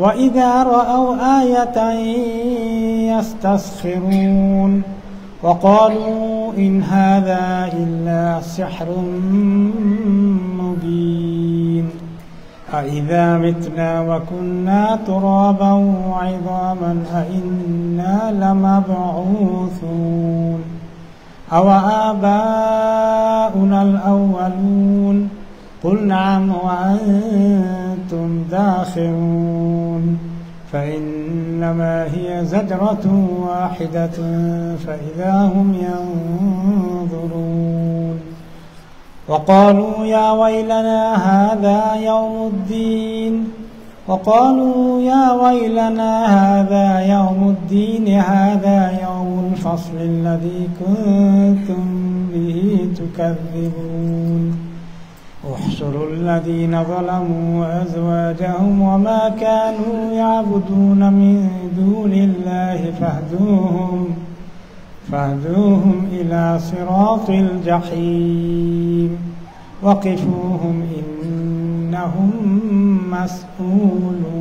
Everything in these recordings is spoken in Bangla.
وإذا رأوا آية يستسخرون وقالوا إن هذا إلا سحر مبين أإذا متنا وكنا ترابا وعظاما أإنا لمبعوثون أو آباؤنا الأولون قل نعم وأنتم داخرون فإنما هي زجرة واحدة فإذا هم ينظرون وقالوا يا ويلنا هذا يوم الدين هذا يوم الفصل الذي كنتم به تكذبون احشروا الذين ظلموا وأزواجهم وما كانوا يعبدون من دون الله فاهدوهم إلى صراط الجحيم وقفوهم إنهم مسؤولون.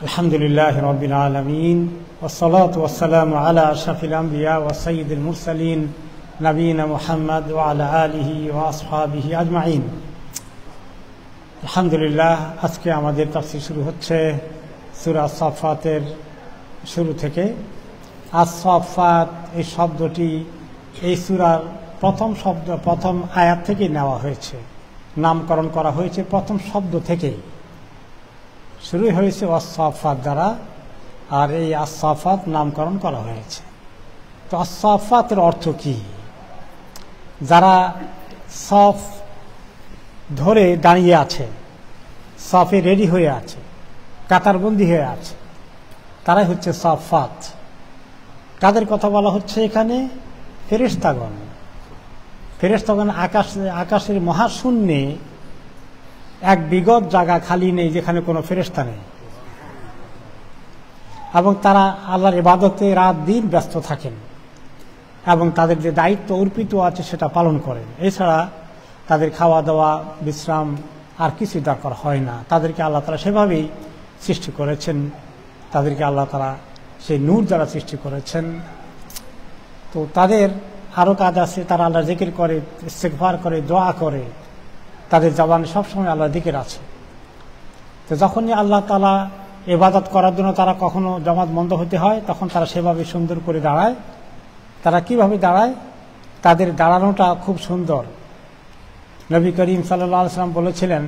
الحمد لله رب العالمين والصلاة والسلام على أشرف الأنبياء وسيد المرسلين নবীনা মুহাম্মদ ওয়া আলা আলিহি ওয়া আসহাবিহি আজমাইন। আলহামদুলিল্লাহ, আজকে আমাদের তাফসীর শুরু হচ্ছে সূরা সাফফাতের শুরু থেকে। আস-সাফফাত এই শব্দটি এই সূরার প্রথম আয়াত থেকে নেওয়া হয়েছে, নামকরণ করা হয়েছে প্রথম শব্দ থেকেই। শুরু হয়েছে আস-সাফফাত দ্বারা, আর এই আস-সাফফাত নামকরণ করা হয়েছে। তো আস-সাফফাতের অর্থ কি? যারা সফ ধরে দাঁড়িয়ে আছে, সফে রেডি হয়ে আছে, কাতারবন্দি হয়ে আছে, তারাই হচ্ছে সাফফাত। কাদের কথা বলা হচ্ছে এখানে? ফেরেশতাগণ। আকাশের মহাশূন্যে এক বিগত জায়গা খালি নেই যেখানে কোনো ফেরেশতা নেই, এবং তারা আল্লাহর ইবাদতে রাত দিন ব্যস্ত থাকেন এবং তাদের যে দায়িত্ব অর্পিত আছে সেটা পালন করেন। এছাড়া তাদের খাওয়া দাওয়া, বিশ্রাম আর কিছু দরকার হয় না। তাদেরকে আল্লাহ তাআলা সেভাবেই সৃষ্টি করেছেন, তাদেরকে আল্লাহ তাআলা সেই নূর দ্বারা সৃষ্টি করেছেন। তো তাদের আরও কাজ আছে, তারা আল্লাহ জিকির করে, ইস্তিগফার করে, দোয়া করে, তাদের জবানে সবসময় আল্লাহ জিকির আছে। তো যখনই আল্লাহ তাআলা ইবাদত করার জন্য তারা কখনো জামাত বন্ধ হতে হয়, তখন তারা সেভাবে সুন্দর করে দাঁড়ায়। তারা কিভাবে দাঁড়ায়? তাদের দাঁড়ানোটা খুব সুন্দর। নবী করিম সাল্লাল্লাহু আলাইহি ওয়াসাল্লাম বলেছিলেন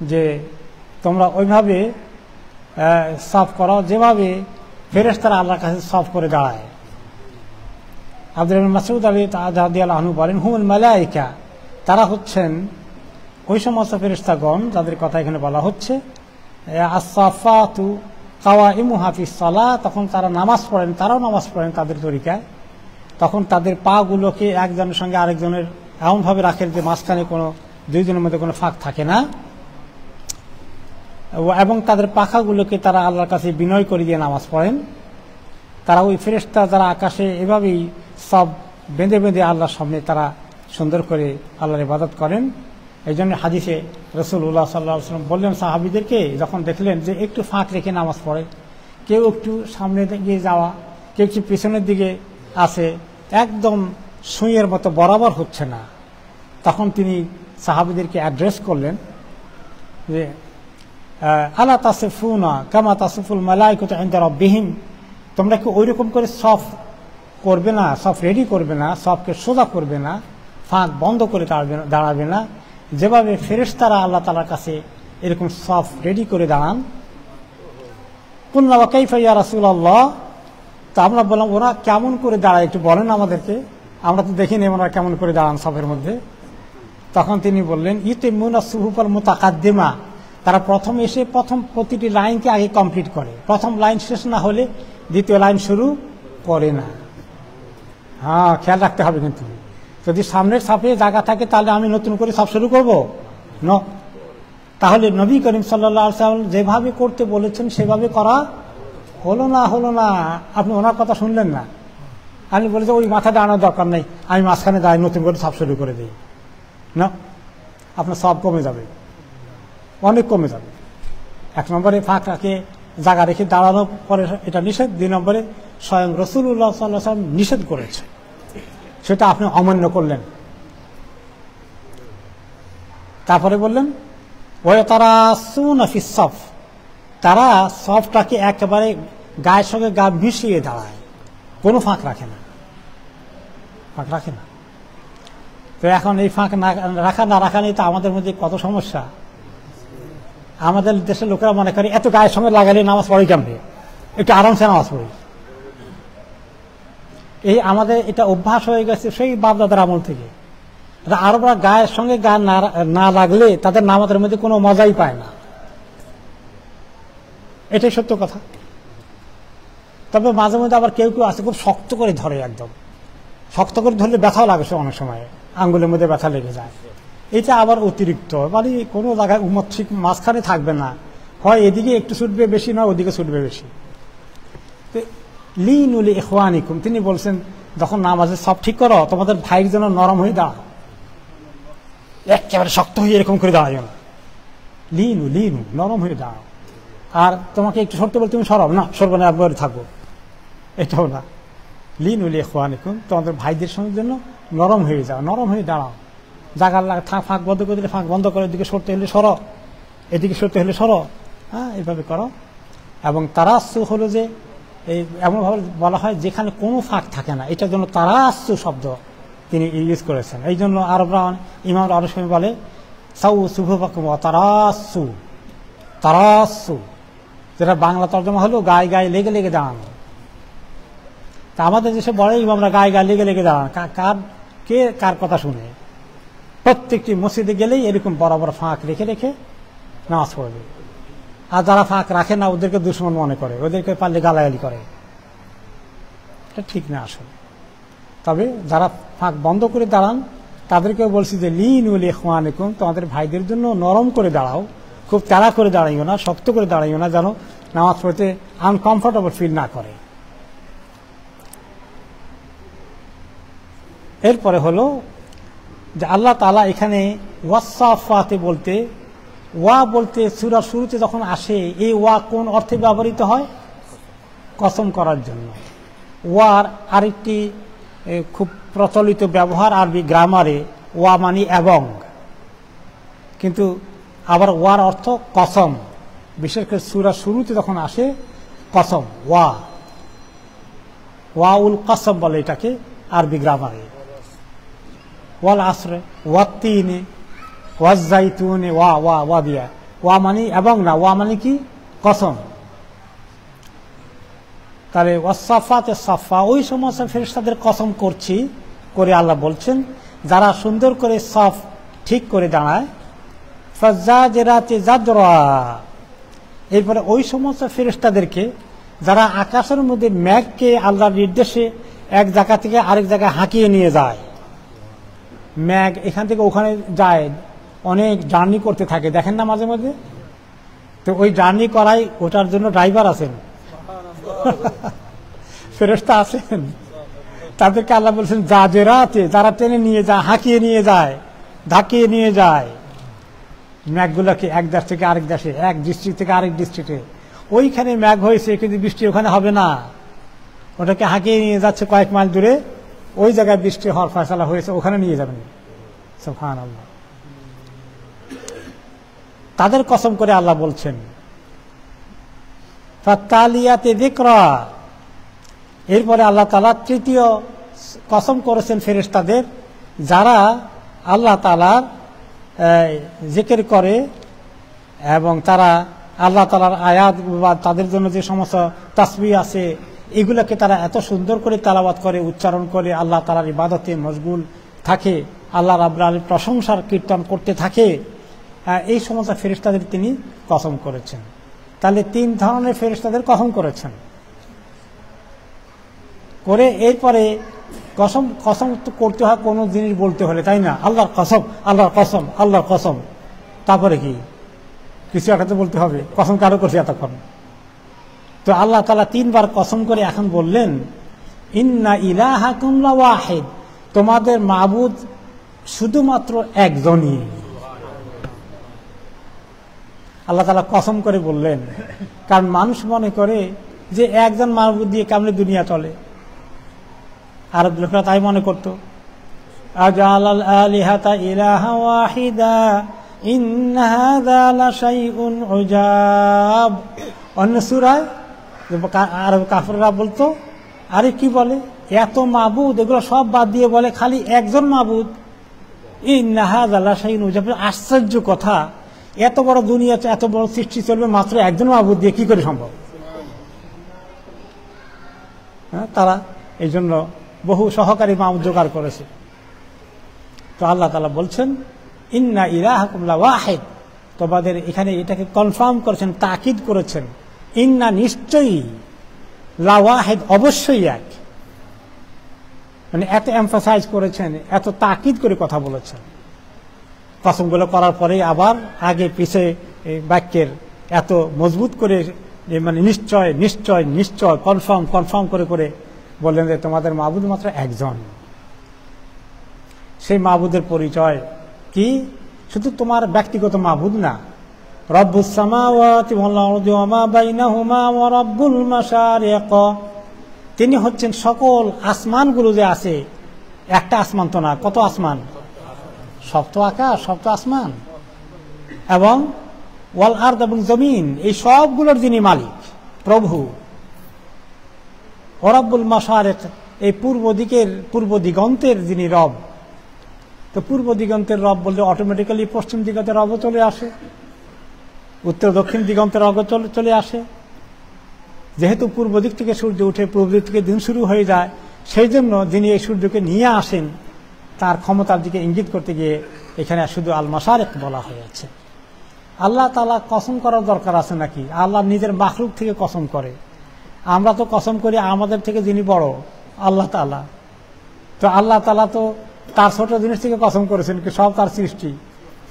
যে তোমরা ওইভাবে সাফ করো যেভাবে ফেরেশতারা আল্লাহর কাছে সাফ করে দাঁড়ায়। আব্দুল্লাহ ইবনে মাসউদ রাদিয়াল্লাহু আনহু বলেন, হুমুল মালায়েকা, তারা হচ্ছেন ওই সমস্ত ফেরেশতাগণ যাদের কথা এখানে বলা হচ্ছে। আস-সাফাতু কাওয়াইমুহা ফিস সালাহ, তখন তারা নামাজ পড়েন, তারাও নামাজ পড়েন তাদের তরিকায়। তখন তাদের পা গুলোকে একজনের সঙ্গে আরেকজনের এমনভাবে রাখেন যে মাঝখানে কোনো দুইজনের মধ্যে কোনো ফাঁক থাকে না, এবং তাদের পাখাগুলোকে তারা আল্লাহর কাছে বিনয় করে দিয়ে নামাজ পড়েন। তারা ওই ফেরেশতা যারা আকাশে এভাবেই সব বেঁধে বেঁধে আল্লাহর সামনে তারা সুন্দর করে আল্লাহর ইবাদত করেন। এই জন্য হাদিসে রাসূলুল্লাহ সাল্লাল্লাহু আলাইহি ওয়াসাল্লাম বললেন সাহাবীদেরকে, যখন দেখলেন যে একটু ফাঁক রেখে নামাজ পড়ে, কেউ একটু সামনে দিকে যাওয়া, কেউ একটু পিছনের দিকে আসে, একদম সুইয়ের মতো বরাবর হচ্ছে না, তখন তিনি সাহাবীদেরকে অ্যাড্রেস করলেন যে আলা তাসিফুনা কামা তাসিফুল মালায়েকাতু ইনদা রাব্বিহিম, তোমরা কি ওই রকম করে সফ করবে না, সফ রেডি করবে না, সফকে সোজা করবে না, ফাঁক বন্ধ করে দাঁড়াবে না, যেভাবে ফেরেশতারা আল্লাহ তাআলার কাছে এরকম সফ রেডি করে দাঁড়ান। কুলনা ওয়া কাইফা ইয়া রাসূলুল্লাহ, তো আমরা বললাম ওরা কেমন করে দাঁড়ায় একটু বলেন আমাদেরকে, আমরা তো দেখিনি ওরা কেমন করে দাঁড়ান সফের মধ্যে। তখন তিনি বললেন ইউতিমুনা সুহুফাল মুতাকাদ্দিমা, তারা প্রথম এসে প্রতিটি লাইনকে আগে কমপ্লিট করে, প্রথম লাইন শেষ না হলে দ্বিতীয় লাইন শুরু করে না। হ্যাঁ, খেয়াল রাখতে হবে কিন্তু, যদি সামনের সাফে জায়গা থাকে তাহলে আমি নতুন করে সব শুরু করবো না। তাহলে নবী করিম সাল্লাল্লাহু আলাইহি ওয়াসাল্লাম যেভাবে করতে বলেছেন সেভাবে করা হলো না। আপনি ওনার কথা শুনলেন না, আমি বলেছি ওই মাথা দাঁড়ানোর দরকার নেই, আমি মাঝখানে দাঁড়িয়ে নতুন করে সব শুরু করে দিই না, আপনার সব কমে যাবে। অনেক কমে যাবে। 1 নম্বরে ফাঁকটাকে জায়গা রেখে দাঁড়ানো পরে এটা নিষেধ। 2 নম্বরে স্বয়ং রাসূলুল্লাহ সাল্লাল্লাহু আলাইহি ওয়াসাল্লাম নিষেধ করেছে, সেটা আপনি অমান্য করলেন। তারপরে বললেন ওয়াতারাসুনা ফিস সাফ, তারা সফটাকে একেবারে গায়ের সঙ্গে গা মিশিয়ে দাঁড়ায়, কোনো ফাঁক রাখে না, ফাঁক রাখে না। তো এখন এই ফাঁক রাখা না রাখা নিয়ে তো আমাদের মধ্যে কত সমস্যা। আমাদের দেশের লোকেরা মনে করে এত গায়ের সঙ্গে লাগালে নামাজ পড়ি কেমনে, একটু আরামসে নামাজ পড়ি। এই আমাদের এটা অভ্যাস হয়ে গেছে সেই বাপদাদার আমল থেকে। আরবরা গায়ের সঙ্গে গা না লাগলে তাদের নামাজের মধ্যে কোনো মজাই পায় না, এটাই সত্য কথা। তবে মাঝে মধ্যে আবার কেউ কেউ আছে খুব শক্ত করে ধরে, একদম শক্ত করে ধরলে ব্যথাও লাগে, অনেক সময় আঙ্গুলের মধ্যে ব্যথা লেগে যায়। এটা আবার অতিরিক্ত, মানে কোনো জায়গায় উম্মত ঠিক মাঝখানে থাকবে না, হয় এদিকে একটু ছুটবে বেশি, নয় ওদিকে ছুটবে বেশি। লিনুল ইখওয়ানিকুম, তিনি বলছেন যখন নামাজে সব ঠিক করো তোমাদের ভাইয়ের জন্য নরম হয়ে দাঁড়াও, একেবারে শক্ত হয়ে এরকম করে দাঁড়াইও না। লিনু লিনু, নরম হয়ে দাঁড়াও। আর তোমাকে একটু সরতে বলে তুমি সরব না, সরব না, একবারে থাকবো, এটাও না। লিনুল ইখওয়ানিকুম, তোমাদের ভাইদের সঙ্গে জন্য নরম হয়ে যাও, নরম হয়ে দাঁড়াও। জায়গার ফাঁক বন্ধ করে দিলে ফাঁক বন্ধ করে, এদিকে সরতে হলে সরো, এদিকে সরতে হলে সরো, হ্যাঁ এইভাবে করো। এবং তারাসসু হলো যে এই এমনভাবে বলা হয় যেখানে কোনো ফাঁক থাকে না, এটার জন্য তারাসসু শব্দ তিনি ইউজ করেছেন। এই জন্য আরবরা, ইমামরা অনেক সময় বলে সাউ সুফুফাকুম তারাসসু, তারাসসু, যেটা বাংলা তর্জমা হলো গায়ে গায়ে লেগে লেগে দাঁড়ানো। তা আমাদের দেশে বলে ইমামরা গায়ে গায়ে লেগে লেগে দাঁড়ান, কে কার কথা শুনে? প্রত্যেকটি মসজিদে গেলেই এরকম বড় বড় ফাঁক রেখে রেখে নামাজ পড়বে। আর যারা ফাঁক রাখে না ওদেরকে দুশমন মনে করে, ওদেরকে পারলে গালাগালি করে, এটা ঠিক না আসলে। তবে যারা ফাঁক বন্ধ করে দাঁড়ান তাদেরকেও বলছি যে লিনুল ইখওয়ানিকুম, তোমাদের ভাইদের জন্য নরম করে দাঁড়াও, খুব তাড়া করে দাঁড়াইও না, শক্ত করে দাঁড়াইও না, যেন নামাজ পড়তে আনকমফোর্টেবল ফিল না করে। এরপরে হলো যে আল্লাহ তাআলা এখানে ওয়াসাফাতে বলতে, ওয়া বলতে সূরার শুরুতে যখন আসে, এই ওয়া কোন অর্থে ব্যবহৃত হয়? কসম করার জন্য। ওয়ার আরেকটি খুব প্রচলিত ব্যবহার আরবি গ্রামারে, ওয়া মানে এবং, কিন্তু আবার ওয়ার অর্থ কসম, বিশেষ করে সূরার শুরুতে যখন আসে কসম, ওয়া ওয়াউল কসম বলে এটাকে আরবি গ্রামারে। ওয়াল আসরে, ওয়াত্তিনে, ওয়াজ্জাইতুনে, ওয়া ওয়া ওয়া দিয়া, ওয়া মানে এবং না, ওয়া মানে কি? কসম। তাহলে ওয়াসাফাতে সাফা, ওই সমস্ত ফেরেশতাদের কসম করছি করে আল্লাহ বলছেন যারা সুন্দর করে সাফ ঠিক করে দাঁড়ায়। ফাজ্জাজিরাতি জাজরা, এরপরে ওই সমস্ত ফেরেশতাদেরকে যারা আকাশের মধ্যে মেঘকে আল্লাহর নির্দেশে এক জায়গা থেকে আরেক জায়গায় হাঁকিয়ে নিয়ে যায়। মেঘ এখান থেকে ওখানে যায়, অনেক জার্নি করতে থাকে, দেখেন না মাঝে মাঝে? তো ওই জার্নি করাই, ওটার জন্য ড্রাইভার আছেন, ফেরেশতা আছেন, তাদেরকে আল্লাহ বলছেন জাজেরাতে, যারা টেনে নিয়ে যায়, হাঁকিয়ে নিয়ে যায়, ধাকিয়ে নিয়ে যায় মেঘগুলোকে এক দেশ থেকে আরেক দেশে, এক ডিস্ট্রিক্ট থেকে আরেক ডিস্ট্রিক্টে। ওইখানে মেঘ হয়েছে কিন্তু বৃষ্টি ওখানে হবে না, ওটাকে হাঁকিয়ে নিয়ে যাচ্ছে কয়েক মাইল দূরে, ওই জায়গায় বৃষ্টি হওয়ার ফয়সালা হয়েছে, ওখানে নিয়ে যাবেন। সুবহানাল্লাহ। তাদের কসম করে আল্লাহ বলছেন ফাত্তালিয়াতে যিকরা, এরপরে আল্লাহ তাআলা তৃতীয় কসম করেছেন ফেরেশতাদের, যারা আল্লাহ তাআলার জিকির করে এবং তারা আল্লাহ তাআলার আয়াত বা তাদের জন্য যে সমস্ত তাসবিহ আছে এগুলোকে তারা এত সুন্দর করে তেলাওয়াত করে, উচ্চারণ করে, আল্লাহ তাআলার ইবাদতে মশগুল থাকে, আল্লাহ রাব্বুল আলামিনের প্রশংসার কীর্তন করতে থাকে, এই সমস্ত ফেরেশতাদের তিনি কসম করেছেন। তাহলে 3 ধরনের ফেরেশতাদের কসম করেছেন করে, এরপরে কসম কসম করতে হয় কোনো জিনিস বলতে হলে, তাই না? আল্লাহর কসম, আল্লাহর কসম, আল্লাহর কসম, তারপরে কি কিছু একটা বলতে হবে, কসম কারো করছে এতক্ষণ। তো আল্লাহ তাআলা 3 বার কসম করে এখন বললেন ইন্না ইলাহাকুম লাওয়াহিদ, তোমাদের মাবুদ শুধুমাত্র একজনই। আল্লাহ তাআলা কসম করে বললেন, কারণ মানুষ মনে করে যে একজন মাবুদ দিয়ে কেমনে দুনিয়া চলে। আরব লোকেরা তাই মনে করত। আজালাল আলিহাতা ইলাহা ওয়াহিদা ইন্না হাযা লাশাইউন উজাব। অন্য সূরায় আরব কাফেররা বলতো, আরে কি বলে, এত মাবুদ, এগুলো সব বাদ দিয়ে বলে খালি একজন মাবুদ। ইন্না হাযা লাশাইউন উজাব, আশ্চর্য কথা, এত বড় দুনিয়া, এত বড় সৃষ্টি চলবে মাত্র একজন মাবুদ দিয়ে, কি করে সম্ভব? তারা এই জন্য বহু সহকারী মাবুদ জোগাড় করেছে। তো আল্লাহ তাআলা বলছেন, ইন্না ইলাহাকুম লাওয়াহিদ, তোমাদের এখানে এটাকে কনফার্ম করেছেন, তাকিদ করেছেন, ইন্না নিশ্চয়ই, লাওয়াহিদ অবশ্যই এক, মানে এত এমফাসাইজ করেছেন, এত তাকিদ করে কথা বলেছেন। কসমগুলো করার পরে আবার আগে পিছে বাক্যের এত মজবুত করে, মানে নিশ্চয় নিশ্চয় নিশ্চয়, কনফার্ম কনফার্ম করে করে বললেন যে তোমাদের মাবুদ মাত্র একজন। সেই মাবুদের পরিচয় কি? শুধু তোমার ব্যক্তিগত মাবুদ না, রব্বুস সামাওয়াতি ওয়াল আরদি ওয়া মা বাইনাহুমা ওয়া রব্বুল মাশারিক, তিনি হচ্ছেন সকল আসমানগুলো যে আছে, একটা আসমান তো না, কত আসমান, সপ্ত আকাশ, সপ্ত আসমান, এবং ওয়াল আরদ, এবং জমিন, এই সবগুলোর যিনি মালিক, প্রভু। ওয়া রব্বুল মাশারিক, এই পূর্ব দিগন্তের যিনি রব। তো পূর্ব দিগন্তের রব বললে অটোমেটিক্যালি পশ্চিম দিগন্তের রবও চলে আসে, উত্তর দক্ষিণ দিগন্তের রব চলে আসে। যেহেতু পূর্ব দিক থেকে সূর্য উঠে পূর্ব দিক থেকে দিন শুরু হয়ে যায়, সেই জন্য যিনি এই সূর্যকে নিয়ে আসেন, তার ক্ষমতার দিকে ইঙ্গিত করতে গিয়ে এখানে শুধু আল মাশারিক বলা হয়েছে। আল্লাহ তাআলা কসম করার দরকার আছে নাকি? আল্লাহ নিজের মাখলুক থেকে কসম করে। আমরা তো কসম করি আমাদের থেকে যিনি বড়, আল্লাহ তাআলা। তো আল্লাহ তাআলা তো তার ছোট জিনিস থেকে কসম করেছেন, কি সব তার সৃষ্টি,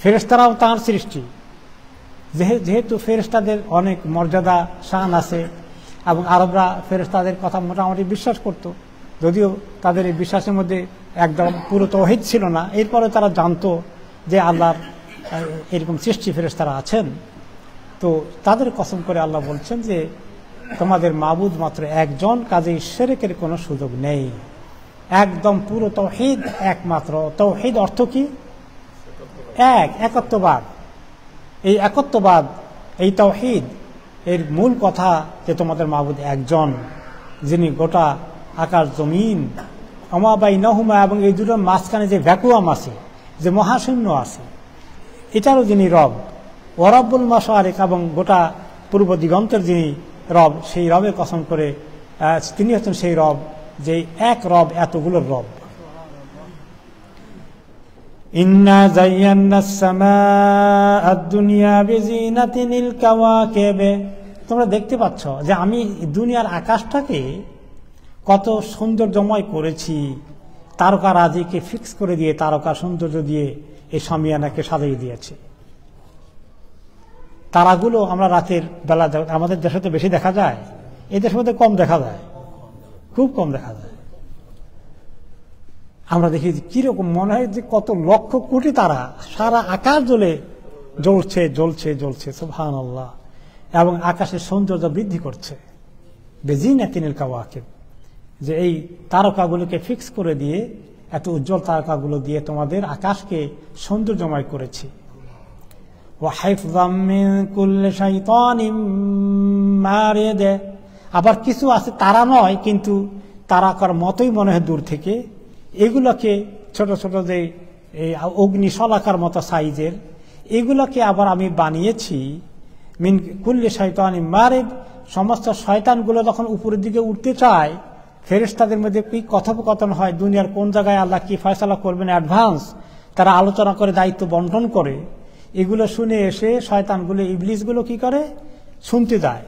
ফেরেশতারাও তার সৃষ্টি। যেহেতু ফেরেশতাদের অনেক মর্যাদা শান আছে, এবং আরবরা ফেরেশতাদের কথা মোটামুটি বিশ্বাস করত, যদিও তাদের এই বিশ্বাসের মধ্যে একদম পুরো তাওহীদ ছিল না, এরপরে তারা জানতো যে আল্লাহর এরকম সৃষ্টি ফেরেশতারা আছেন। তো তাদের কসম করে আল্লাহ বলছেন যে তোমাদের মাবুদ মাত্র একজন, কাজে শিরকের কোনো সুযোগ নেই, একদম পুরো তাওহীদ, একমাত্র তাওহীদ। অর্থ কি? একত্ববাদ। এই একত্ববাদ, এই তাওহীদ এর মূল কথা যে তোমাদের মাবুদ একজন, যিনি গোটা আকাশ জমিন, ওমা বাইনাহুমা, এবং এই দুটোর মাঝখানে যে ভ্যাকুয়াম আছে, যে মহাশূন্য আছে, এটারও যিনি রব, ওয়া রব্বুল মাশারিক, এবং গোটা পূর্ব দিগন্তের যিনি রব, সেই রবের কসম করে তিনি হচ্ছেন সেই রব, যে এক রব এতগুলোর রব। ইন্না যায়্যানাস সামাআদ দুনিয়া বিজিনাতিল কাওয়াকিব, তোমরা দেখতে পাচ্ছ যে আমি দুনিয়ার আকাশটাকে কত সৌন্দর্যময় করেছি, তারকা রাজিকে ফিক্স করে দিয়ে, তারকা সৌন্দর্য দিয়ে এই শামিয়ানাকে সাজিয়ে দিয়েছে। তারাগুলো আমরা রাতের বেলা, আমাদের দেশে তো বেশি দেখা যায়, এই দেশের মধ্যে কম দেখা যায়, খুব কম দেখা যায়। আমরা দেখি কিরকম মনে হয় যে কত লক্ষ কোটি তারা সারা আকাশ জ্বলছে জ্বলছে জ্বলছে, সুবহানাল্লাহ, এবং আকাশের সৌন্দর্য বৃদ্ধি করছে। বিজিনাতিল কাওয়াকিব, যে এই তারকাগুলোকে ফিক্স করে দিয়ে, এত উজ্জ্বল তারকাগুলো দিয়ে তোমাদের আকাশকে সৌন্দর্যময় করেছি। ওয়া হিফযাম মিন কুল্লি শাইতানিম মারিদ, আবার কিছু আছে তারা নয়, কিন্তু তারাকার মতোই মনে হয় দূর থেকে, এগুলোকে ছোট ছোট যে অগ্নিশলাকার মতো সাইজের, এগুলোকে আবার আমি বানিয়েছি মিন কুল্লি শাইতানিম মারিদ, সমস্ত শয়তানগুলো যখন উপরের দিকে উঠতে চায়, ফেরেশতাদের মধ্যে কি কথোপকথন হয়, দুনিয়ার কোন জায়গায় আল্লাহ কি ফয়সালা করবেন অ্যাডভান্স, তারা আলোচনা করে, দায়িত্ব বন্টন করে। এগুলো শুনে এসে শয়তানগুলো, ইবলিসগুলো কি করে, শুনতে যায়,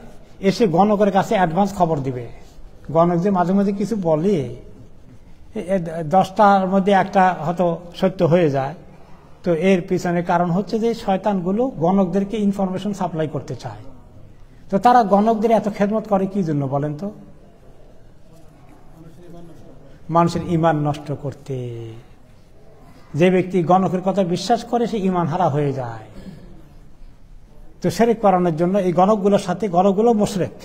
এসে গণকের কাছে অ্যাডভান্স খবর দিবে। গণক যে মাঝে মাঝে কিছু বলে, 10টার মধ্যে একটা হয়তো সত্য হয়ে যায়। তো এর পিছনে কারণ হচ্ছে যে শয়তানগুলো গণকদেরকে ইনফরমেশন সাপ্লাই করতে চায়। তো তারা গণকদের এত খেদমত করে কি জন্য বলেন তো? মানুষের ঈমান নষ্ট করতে। যে ব্যক্তি গণকের কথা বিশ্বাস করে সে ঈমান হারা হয়ে যায়। তো শিরক করানোর জন্য এই গণকগুলোর সাথে, গণকগুলো মুশরিক,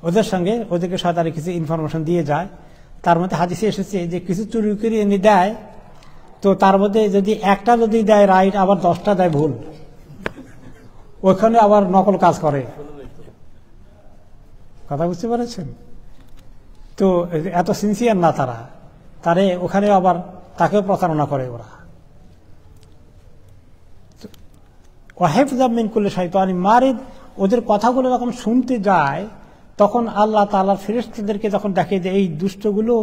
ওদের সঙ্গে ওদেরকে শয়তানি কিছু ইনফরমেশন দিয়ে যায়। তার মধ্যে হাদিসে এসেছে যে কিছু চুরি করে এনে দেয়, তো তার মধ্যে যদি একটা যদি দেয় রাইট, আবার 10টা দেয় ভুল, ওইখানে আবার নকল কাজ করে। কথা বুঝতে পেরেছেন? তো এত সিনসিয়ার না তারা, তারে ওখানে আবার তাকেও প্রতারণা করে ওরা। ওয়াহিফযাম মিন কুল্লি শাইতানিন মারিদ, ওদের কথাগুলো যখন শুনতে যায় তখন আল্লাহ তাআলার ফেরেশতাদেরকে যখন দেখে যে এই দুষ্টগুলো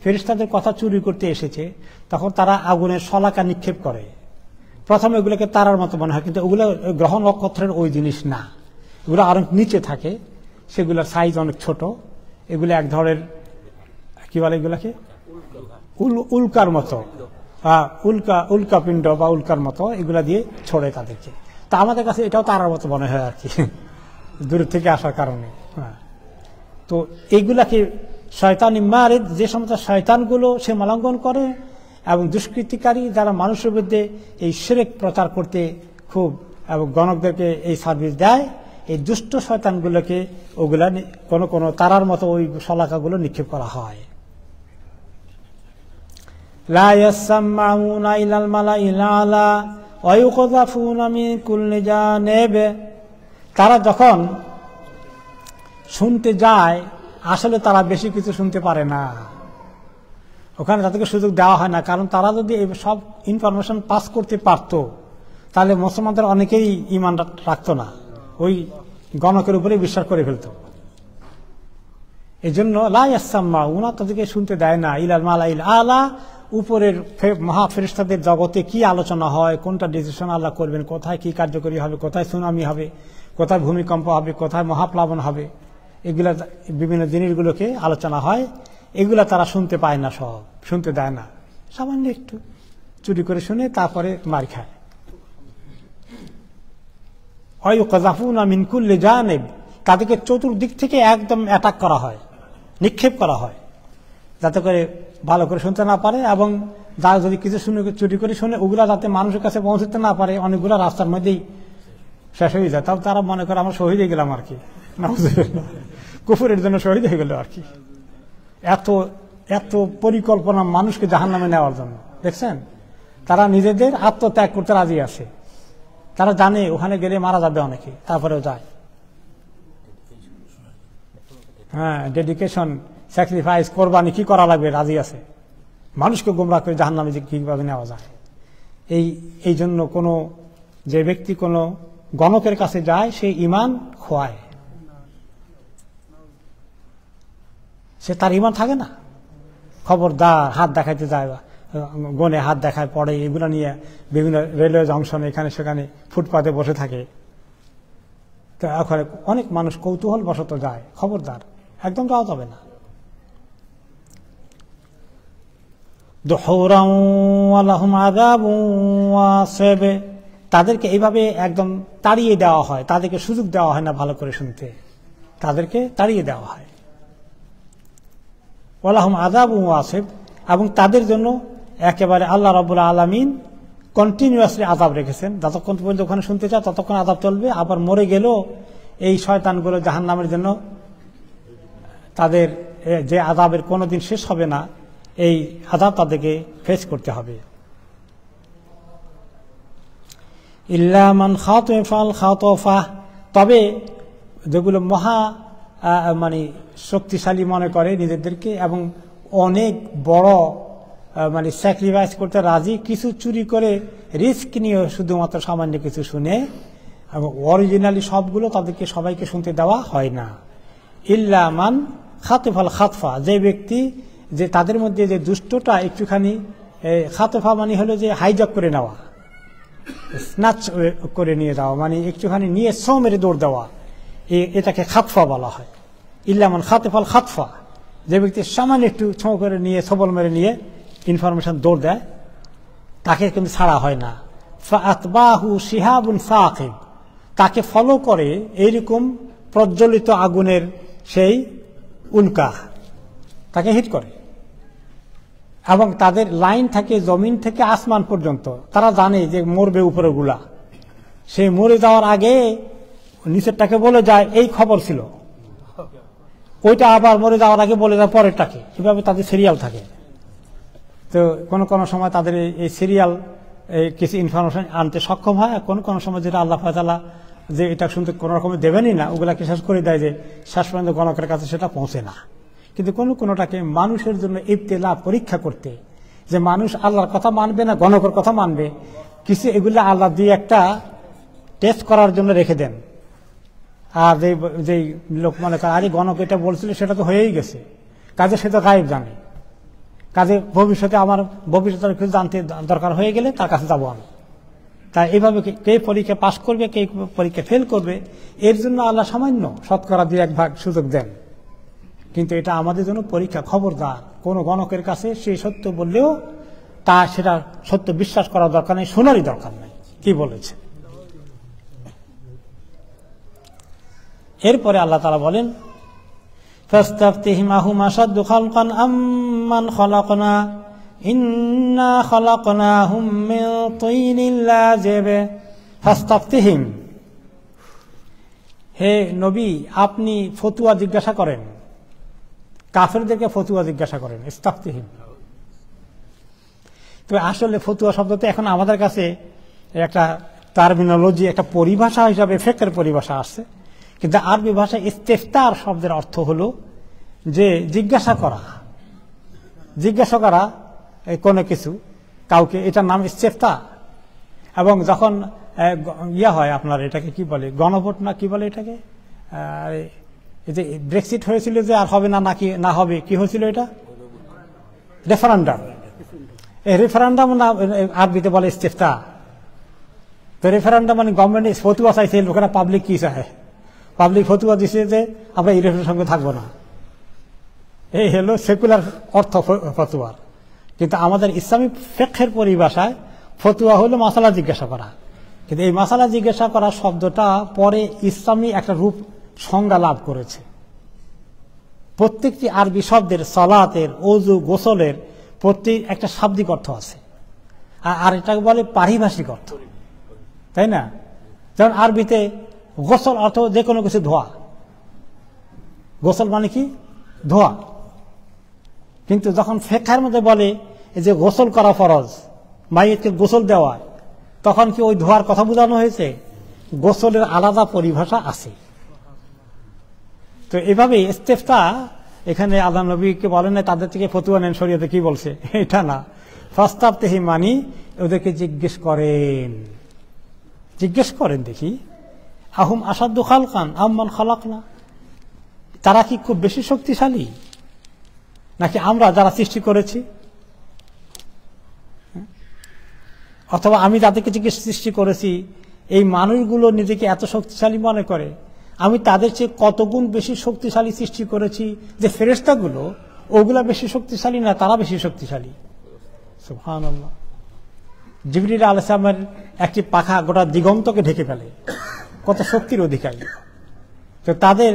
ফেরেশতাদের কথা চুরি করতে এসেছে, তখন তারা আগুনের শলাকা নিক্ষেপ করে। প্রথমে এগুলোকে তারার মতো মনে হয়, কিন্তু ওগুলো গ্রহ নক্ষত্রের ওই জিনিস না, এগুলো আরো নিচে থাকে, সেগুলোর সাইজ অনেক ছোট। এগুলো এক ধরনের কি বলে এগুলাকে, উল্কার মতো, উল্কা পিণ্ড বা উল্কার মতো, এগুলা দিয়ে ছড়ে তাদেরকে। তা আমাদের কাছে এটাও তারার মতো মনে হয় আর কি, দূর থেকে আসার কারণে। তো এইগুলাকে শয়তানি মারিদ, যে সমস্ত শয়তানগুলো সে মালাঙ্কন করে এবং দুষ্কৃতিকারী যারা মানুষের মধ্যে এই শিরক প্রচার করতে খুব এবং গণকদেরকে এই সার্ভিস দেয়, এই দুষ্ট শয়তানগুলোকে ওগুলা কোন কোন তারার মতো ওই শলাকাগুলো নিক্ষেপ করা হয়। লা ইয়াসমাউনা ইলাল মালাইল আলা ওয়া ইউকযাফুনা মিন কুল্লি জানিব, তারা যখন শুনতে যায় আসলে তারা বেশি কিছু শুনতে পারে না, ওখানে তাদেরকে সুযোগ দেওয়া হয় না। কারণ তারা যদি সব ইনফরমেশন পাস করতে পারত তাহলে মুসলমানদের অনেকেই ঈমান রাখতো না, ওই গণকের উপরে বিশ্বাস করে ফেলত। এই জন্য লা ইয়াসমাউনা, তাদেরকে শুনতে দেয় না, ইলাল মালাইল আলা, উপরের মহা ফেরেশতাদের জগতে কি আলোচনা হয়, কোনটা ডিসিশন আল্লাহ করবেন, কোথায় কি কার্যকরী হবে, কোথায় সুনামি হবে, কোথায় ভূমিকম্প হবে, কোথায় মহাপ্লাবন হবে, এগুলা বিভিন্ন জিনিসগুলোকে আলোচনা হয়, এগুলা তারা শুনতে পায় না, সব শুনতে দেয় না, সামান্য একটু চুরি করে শুনে তারপরে মার খায়। ওয়ায়ুকযাফুনা মিন কুল্লি জানিব, তাদেরকে চতুর্দিক থেকে একদম অ্যাটাক করা হয়, নিক্ষেপ করা হয়, যাতে করে ভালো করে শুনতে না পারে, এবং যারা যদি কিছু শুনে চুরি করে শুনে ওগুলা যাতে মানুষের কাছে পৌঁছতে না পারে, অনেকগুলো রাস্তার মধ্যেই শেষ হয়ে যায়। তাও তারা মনে করে আমরা শহীদ হয়ে গেলাম আর কি, কুফরের জন্য শহীদ হয়ে গেল আর কি। এত এত পরিকল্পনা মানুষকে জাহান্নামে নেওয়ার জন্য, দেখছেন? তারা নিজেদের আত্মত্যাগ করতে রাজি আছে, তারা জানে ওখানে গেলে মারা যাবে অনেকে, তারপরেও যায়। হ্যাঁ, ডেডিকেশন, স্যাক্রিফাইস, কোরবানি কি করা লাগবে রাজি আছে, মানুষকে গোমরাহ করে জাহান্নামে কিভাবে নেওয়া যায়। এই জন্য কোনো যে ব্যক্তি কোনো গণকের কাছে যায় সে ঈমান খোয়ায়, সে তার ঈমান থাকে না। খবরদার, হাত দেখাইতে যায়, গনে হাত দেখায়, পড়ে, এগুলো নিয়ে বিভিন্ন রেলওয়ে জংশনে এখানে সেখানে ফুটপাতে বসে থাকে। তো এখন অনেক মানুষ কৌতূহল বশত যায়, খবরদার, একদম যাওয়া যাবে না। তাদেরকে এইভাবে একদম তাড়িয়ে দেওয়া হয়, তাদেরকে সুযোগ দেওয়া হয় না ভালো করে শুনতে, তাদেরকে তাড়িয়ে দেওয়া হয়। ওয়ালাহুম আযাবু ওয়াসিব, এবং তাদের জন্য একেবারে আল্লাহ রাব্বুল আলামিন কন্টিনিউয়াসলি আযাব রেখেছেন, যতক্ষণ পর্যন্ত ওখানে শুনতে চায় ততক্ষণ আযাব চলবে। আবার মরে গেলেও এই শয়তানগুলো জাহান্নামের জন্য তাদের যে আযাবের কোনোদিন শেষ হবে না, এই আযাব তাদেরকে ফেস করতে হবে। ইল্লা মান খাতাফাল খাতাফা, তবে যেগুলো মহা মানে শক্তিশালী মনে করে নিজেদেরকে এবং অনেক বড় মানে স্যাক্রিফাইস করতে রাজি, কিছু চুরি করে রিস্ক নিয়ে শুধুমাত্র সামান্য কিছু শুনে, এবং অরিজিনালি সবগুলো তাদেরকে সবাইকে শুনতে দেওয়া হয় না। ইল্লা মান খাতাফাল খাতফা, যে ব্যক্তি যে তাদের মধ্যে যে দুষ্টটা একটুখানি, খাতফা মানে হলো যে হাইজ্যাক করে নেওয়া, স্ন্যাচ করে নিয়ে যাওয়া, মানে একটুখানি নিয়ে ছো মেরে দৌড় দেওয়া, এটাকে খাতফা বলা হয়। ইল্লামান খাতেফাল খাতফা, যে ব্যক্তি সামান্য একটু ছো করে নিয়ে, সবল মেরে নিয়ে ইনফরমেশন দৌড় দেয়, তাকে কিন্তু ছাড়া হয় না। ফাআতবাহু শিহাবুন সাকিব, তাকে ফলো করে এইরকম প্রজ্বলিত আগুনের সেই উল্কা তাকে হিট করে, এবং তাদের লাইন থাকে জমিন থেকে আসমান পর্যন্ত। তারা জানে যে মরবে উপরে গুলা, সে মরে যাওয়ার আগে নিচেরটাকে বলে যায় এই খবর ছিল, ওইটা আবার মরে যাওয়ার আগে বলে যায় পরেরটাকে। এভাবে তাদের সিরিয়াল থাকে। তো কোন কোন সময় তাদের এই সিরিয়াল কিছু ইনফরমেশন আনতে সক্ষম হয়, আর কোন সময় যেটা আল্লাহ তাআলা যে এটা শুনতে কোন রকমের দেবেনই না, ওগুলাকে শেষ করে দেয়, যে শেষ পর্যন্ত গণকের কাছে সেটা পৌঁছে না। কিন্তু কোনটাকে মানুষের জন্য ইবতিলা, পরীক্ষা করতে, যে মানুষ আল্লাহর কথা মানবে না গণকের কথা মানবে, কিছু এগুলো আল্লাহ দিয়ে একটা টেস্ট করার জন্য রেখে দেন। আর যে লোক মনে করে আরে গণক এটা বলছিল সেটা তো হয়েই গেছে, কাজে সে তো গায়েব জানে, কাজে ভবিষ্যতে আমার ভবিষ্যতের কিছু জানতে দরকার হয়ে গেলে তার কাছে যাবো আমি। তাই এইভাবে কে পরীক্ষা পাশ করবে, কে পরীক্ষা ফেল করবে, এর জন্য আল্লাহ সামান্য 1/2 সুযোগ দেন। কিন্তু এটা আমাদের জন্য পরীক্ষা। খবরদার কোন গণকের কাছে সে সত্য বললেও তা সেটা সত্য বিশ্বাস করার দরকার নেই, শোনারই দরকার নেই কি বলেছে। এরপরে আল্লাহ তাআলা বলেন, ফাস্তাফতিহিম আহুম আশাদ্দু খালকান আম্মান খালাকনা ইন্না খালাকনাহুম মিন তিনিন লাযিব। ফাস্তাফতিহিম, হে নবী আপনি ফতুয়া জিজ্ঞাসা করেন, কাফেরদেরকে ফতুয়া জিজ্ঞাসা করেন। ইস্তাফতিহিম, তো আসলে ফতুয়া শব্দটা এখন আমাদের কাছে একটা টার্মিনোলজি, একটা পরিভাষা হিসাবে ফিকহের পরিভাষা আসছে। কিন্তু আরবি ভাষায় ইস্তেফতার শব্দের অর্থ হলো যে জিজ্ঞাসা করা, জিজ্ঞাসা করা কোনো কিছু কাউকে, এটার নাম ইস্তেফতা। এবং যখন ইয়া হয় আপনার এটাকে কি বলে, গণভোট না কি বলে এটাকে, এই যে ব্রেক্সিট হয়েছিল যে আর হবে না নাকি না হবে, কি হয়েছিল এটা, রেফারেন্ডাম। এই রেফারেন্ডাম না আরবিতে বলে ইস্তেফতা। তো রেফারেন্ডাম মানে গভর্নমেন্ট ফতুয়া চাইছে, লোকেরা পাবলিক কি চায়, পাবলিক ফতুয়া দিছে যে আমরা ইউরোপের সঙ্গে থাকবো না। এই হলো সেকুলার অর্থ ফতুয়ার। কিন্তু আমাদের ইসলামী ফিকহের পরিভাষায় ফতুয়া হলো মাসালা জিজ্ঞাসা করা। কিন্তু এই মাসালা জিজ্ঞাসা করা শব্দটা পরে ইসলামী একটা রূপ সংজ্ঞা লাভ করেছে। প্রত্যেকটি আরবি শব্দের, সালাতের, ওযু, গোসলের প্রত্যেক একটা শাব্দিক অর্থ আছে, আর এটাকে বলে পারিভাষিক অর্থ, তাই না? যেমন আরবিতে গোসল অর্থ যে কোনো কিছু ধোয়া, গোসল মানে কি ধোয়া। কিন্তু যখন ফিকহের মধ্যে বলে যে গোসল করা ফরজ, মাইয়িতকে গোসল দেওয়া, তখন কি ওই ধোয়ার কথা বোঝানো হয়েছে? গোসলের আলাদা পরিভাষা আছে। তো এভাবে ইস্তেফতা এখানে আল্লাহ নবীকে বলেন না তাদের থেকে ফতুয়া নেন শরীয়তে কি বলছে, এটা না। ফাস্তাফতিহিম মানি ওদেরকে জিজ্ঞেস করেন, জিজ্ঞেস করেন দেখি, আহুম আসাদ্দু খালকান আম্মান খালাকনা, তারা কি খুব বেশি শক্তিশালী নাকি আমরা যারা সৃষ্টি করেছি? অথবা আমি যাদেরকে সৃষ্টি করেছি এই মানুষগুলো নিজেকে এত শক্তিশালী মনে করে, আমি তাদের চেয়ে কত গুণ বেশি শক্তিশালী সৃষ্টি করেছি, যে ফেরেশতাগুলো ওগুলা বেশি শক্তিশালী না তারা বেশি শক্তিশালী। সুবহানাল্লাহ। জিবরিল আলাইহিস সালামের একটি পাখা গোটা দিগন্তকে ঢেকে ফেলে, কত শক্তির অধিকারী। তো তাদের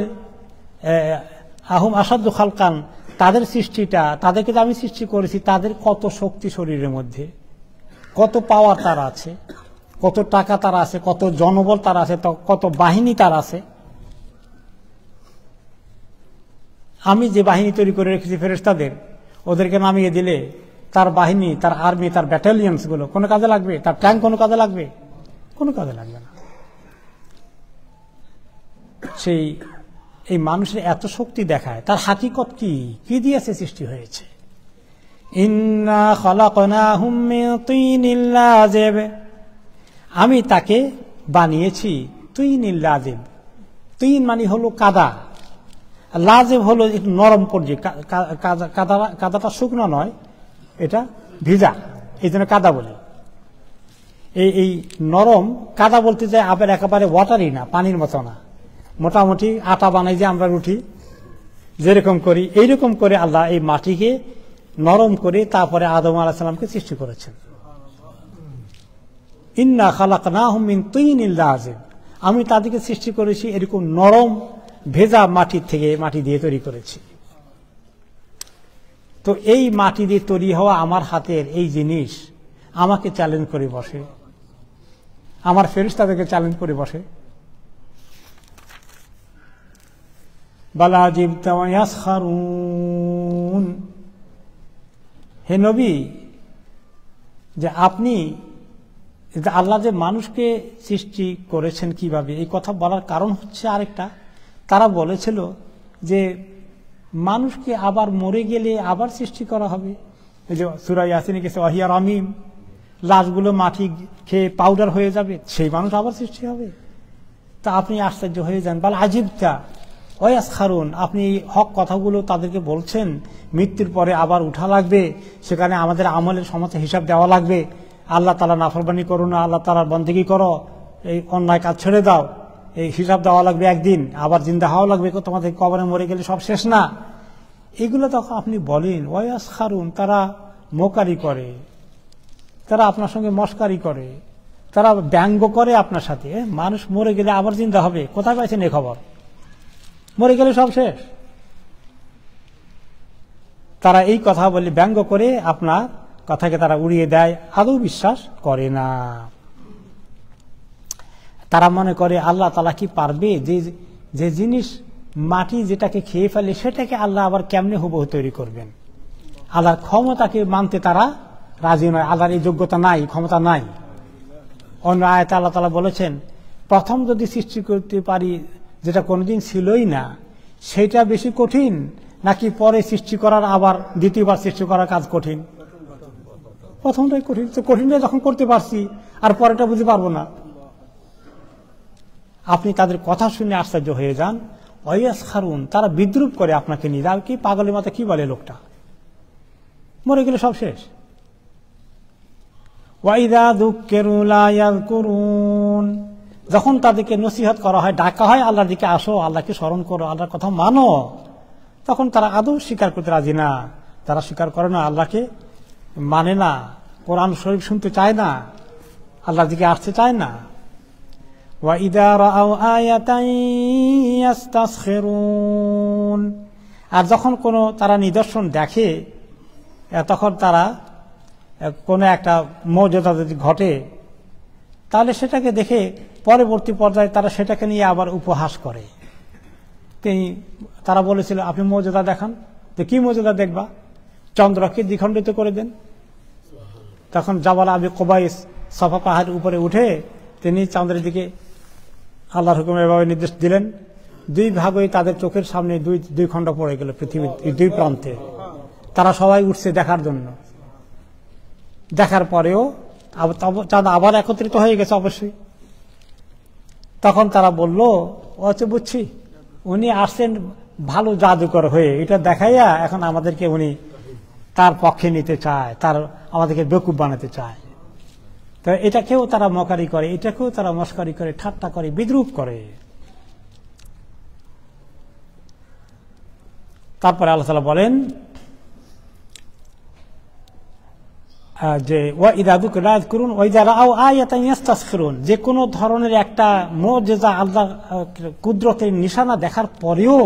আহুম আসাদ্দু খালকান, তাদের সৃষ্টিটা, তাদেরকে যে আমি সৃষ্টি করেছি, তাদের কত শক্তি শরীরের মধ্যে, কত পাওয়ার তার আছে, কত টাকা তার আছে, কত জনবল তার আছে, কত বাহিনী তার আছে। আমি যে বাহিনী তৈরি করে রেখেছি ফেরেশতাদের, ওদেরকে নামিয়ে দিলে তার বাহিনী, তার আর্মি, তার ব্যাটালিয়ন্স গুলো কোনো কাজে লাগবে? তার ট্যাঙ্ক কোনো কাজে লাগবে? কোনো কাজে লাগবে না। সেই এই মানুষের এত শক্তি দেখায়, তার হাকিকত কি, কি দিয়েছে সৃষ্টি হয়েছে? ইন্না খালাকনাহুম মিন তিনিন লাযিব, আমি তাকে বানিয়েছি তিনিন লাযিব। তিন মানে হলো কাদা, লাযিব হলো একটু নরম পর্যায়ে, কাদাটা শুকনো নয়, এটা ভিজা, এই জন্য কাদা বলে। এই নরম কাদা বলতে যায় আবার একেবারে ওয়াটারি না, পানির মতো না, মোটামুটি আটা বানাই যে আমরা রুটি যেরকম করি, এইরকম করে আল্লাহ এই মাটিকে নরম করে তারপরে আদম আলাইহিস সালামকে সৃষ্টি করেছেন। ইন্না খালাকনাহুম মিন তিনিন লাযিব, আমি তাদেরকে সৃষ্টি করেছি এরকম নরম ভেজা মাটির থেকে, মাটি দিয়ে তৈরি করেছি। তো এই মাটি দিয়ে তৈরি হওয়া আমার হাতের এই জিনিস আমাকে চ্যালেঞ্জ করে বসে, আমার ফেরেশতাদেরকে চ্যালেঞ্জ করে বসে। বালা জিবতা ওয়া ইয়াসখারুন, হে নবী, যে আপনি আল্লাহ যে মানুষকে সৃষ্টি করেছেন কিভাবে, এই কথা বলার কারণ হচ্ছে আরেকটা, তারা বলেছিল যে মানুষকে আবার মরে গেলে আবার সৃষ্টি করা হবে। এই যে সূরা ইয়াসিনে গেছে ওয়াহিয়া রামিম, লাশগুলো মাটি খেয়ে পাউডার হয়ে যাবে, সেই মানুষ আবার সৃষ্টি হবে। তা আপনি আশ্চর্য হয়ে যান। বাল আজিবতা ওয়া ইয়াসখারুন, আপনি হক কথাগুলো তাদেরকে বলছেন, মৃত্যুর পরে আবার উঠা লাগবে, সেখানে আমাদের আমলের সমস্ত হিসাব দেওয়া লাগবে, আল্লাহ তাআলা নাফরমানি করো না, আল্লাহ তাআলার বন্দেগী করো, এই অন্যায় কাজ ছেড়ে দাও, এই হিসাব দেওয়া লাগবে একদিন, আবার জিন্দা হওয়া লাগবে, তোমাদের কবরে মরে গেলে সব শেষ না। এগুলো তখন আপনি বলেন। ওয়া ইয়াসখারুন, তারা মোকারি করে, তারা আপনার সঙ্গে মস্কারি করে, তারা ব্যঙ্গ করে আপনার সাথে। মানুষ মরে গেলে আবার জিন্দা হবে, কোথায় পাইছেন এই খবর? মরে গেলে সব শেষ। তারা এই কথা বলে ব্যঙ্গ করে আপনার কথাকে তারা উড়িয়ে দেয়, আদৌ বিশ্বাস করে না। তারা মনে করে আল্লাহ তাআলা কি পারবে যে জিনিস মাটি যেটাকে খেয়ে ফেলে সেটাকে আল্লাহ আবার কেমনে হুবহু তৈরি করবেন? আল্লাহর ক্ষমতাকে মানতে তারা রাজি নয়। আল্লাহর এই যোগ্যতা নাই, ক্ষমতা নাই। অন্য আয়াতে আল্লাহ তাআলা বলেছেন, প্রথম যদি সৃষ্টি করতে পারি যেটা কোনোদিন ছিলই না, সেটা বেশি কঠিন নাকি পরে সৃষ্টি করার আবার দ্বিতীয়বার সৃষ্টি করার কাজ কঠিন? প্রথমটাই কঠিন। তো কঠিনটা যখন করতে পারছি আর পরেটা বুঝতে পারবো না। আপনি তাদের কথা শুনে আশ্চর্য হয়ে যান। ওয়া ইয়াসখারুন, তারা বিদ্রুপ করে আপনাকে নিয়ে। কি পাগলের মতো কি বলে লোকটা, মরে গেলে সব শেষ। ওয়া ইযা যুক্কিরু লা ইয়াযকুরুন, যখন তাদেরকে নসিহত করা হয়, ডাকা হয় আল্লাহর দিকে, আসো, আল্লাহকে স্মরণ করো, আল্লাহর কথা মানো, তখন তারা আদৌ স্বীকার করতে রাজি না। তারা স্বীকার করে না, আল্লাহকে মানে না, কোরআন শরীফ শুনতে চায় না, আল্লাহর দিকে আসতে চায় না। ওয়া ইযা রাআউ আয়াতান ইস্তাসখিরুন, আর যখন কোনো তারা নিদর্শন দেখে, তখন তারা কোনো একটা মর্যাদা যদি ঘটে, তাহলে সেটাকে দেখে পরবর্তী পর্যায়ে তারা সেটাকে নিয়ে আবার উপহাস করে। তারা বলেছিল, আপনি মর্যাদা দেখান। তো কি মর্যাদা দেখবা? চন্দ্রকে দ্বিখণ্ডিত করে দেন। তখন জাবাল আবি কুবাইস সাফা পাহাড়ের উপরে উঠে তিনি চন্দ্রের দিকে আল্লাহর হুকুমে এভাবে নির্দেশ দিলেন, দুই ভাগই তাদের চোখের সামনে দুই খণ্ড পড়ে গেল পৃথিবীর দুই প্রান্তে। তারা সবাই উঠছে দেখার জন্য। দেখার পরেও চাঁদ আবার একত্রিত হয়ে গেছে অবশ্যই। তখন তারা বলল, আচ্ছা বুঝছি, উনি আসছেন ভালো জাদুকর হয়ে, এটা দেখাইয়া এখন আমাদেরকে উনি তার পক্ষে নিতে চায়, আমাদেরকে বেকুব বানাতে চায়। তো এটাকেও তারা মকারি করে, এটাকেও তারা মস্কারি করে, ঠাট্টা করে, বিদ্রুপ করে। তারপরে আল্লাহ তাআলা বলেন যে ওয়া ইযা যুকিরা ইয়াযকুরুন ওয়া ইযা রাআউ আয়াতান ইস্তাসখিরুন, যে কোনো ধরনের একটা মুজিজা, আল্লাহ কুদরতের নিশানা দেখার পরেও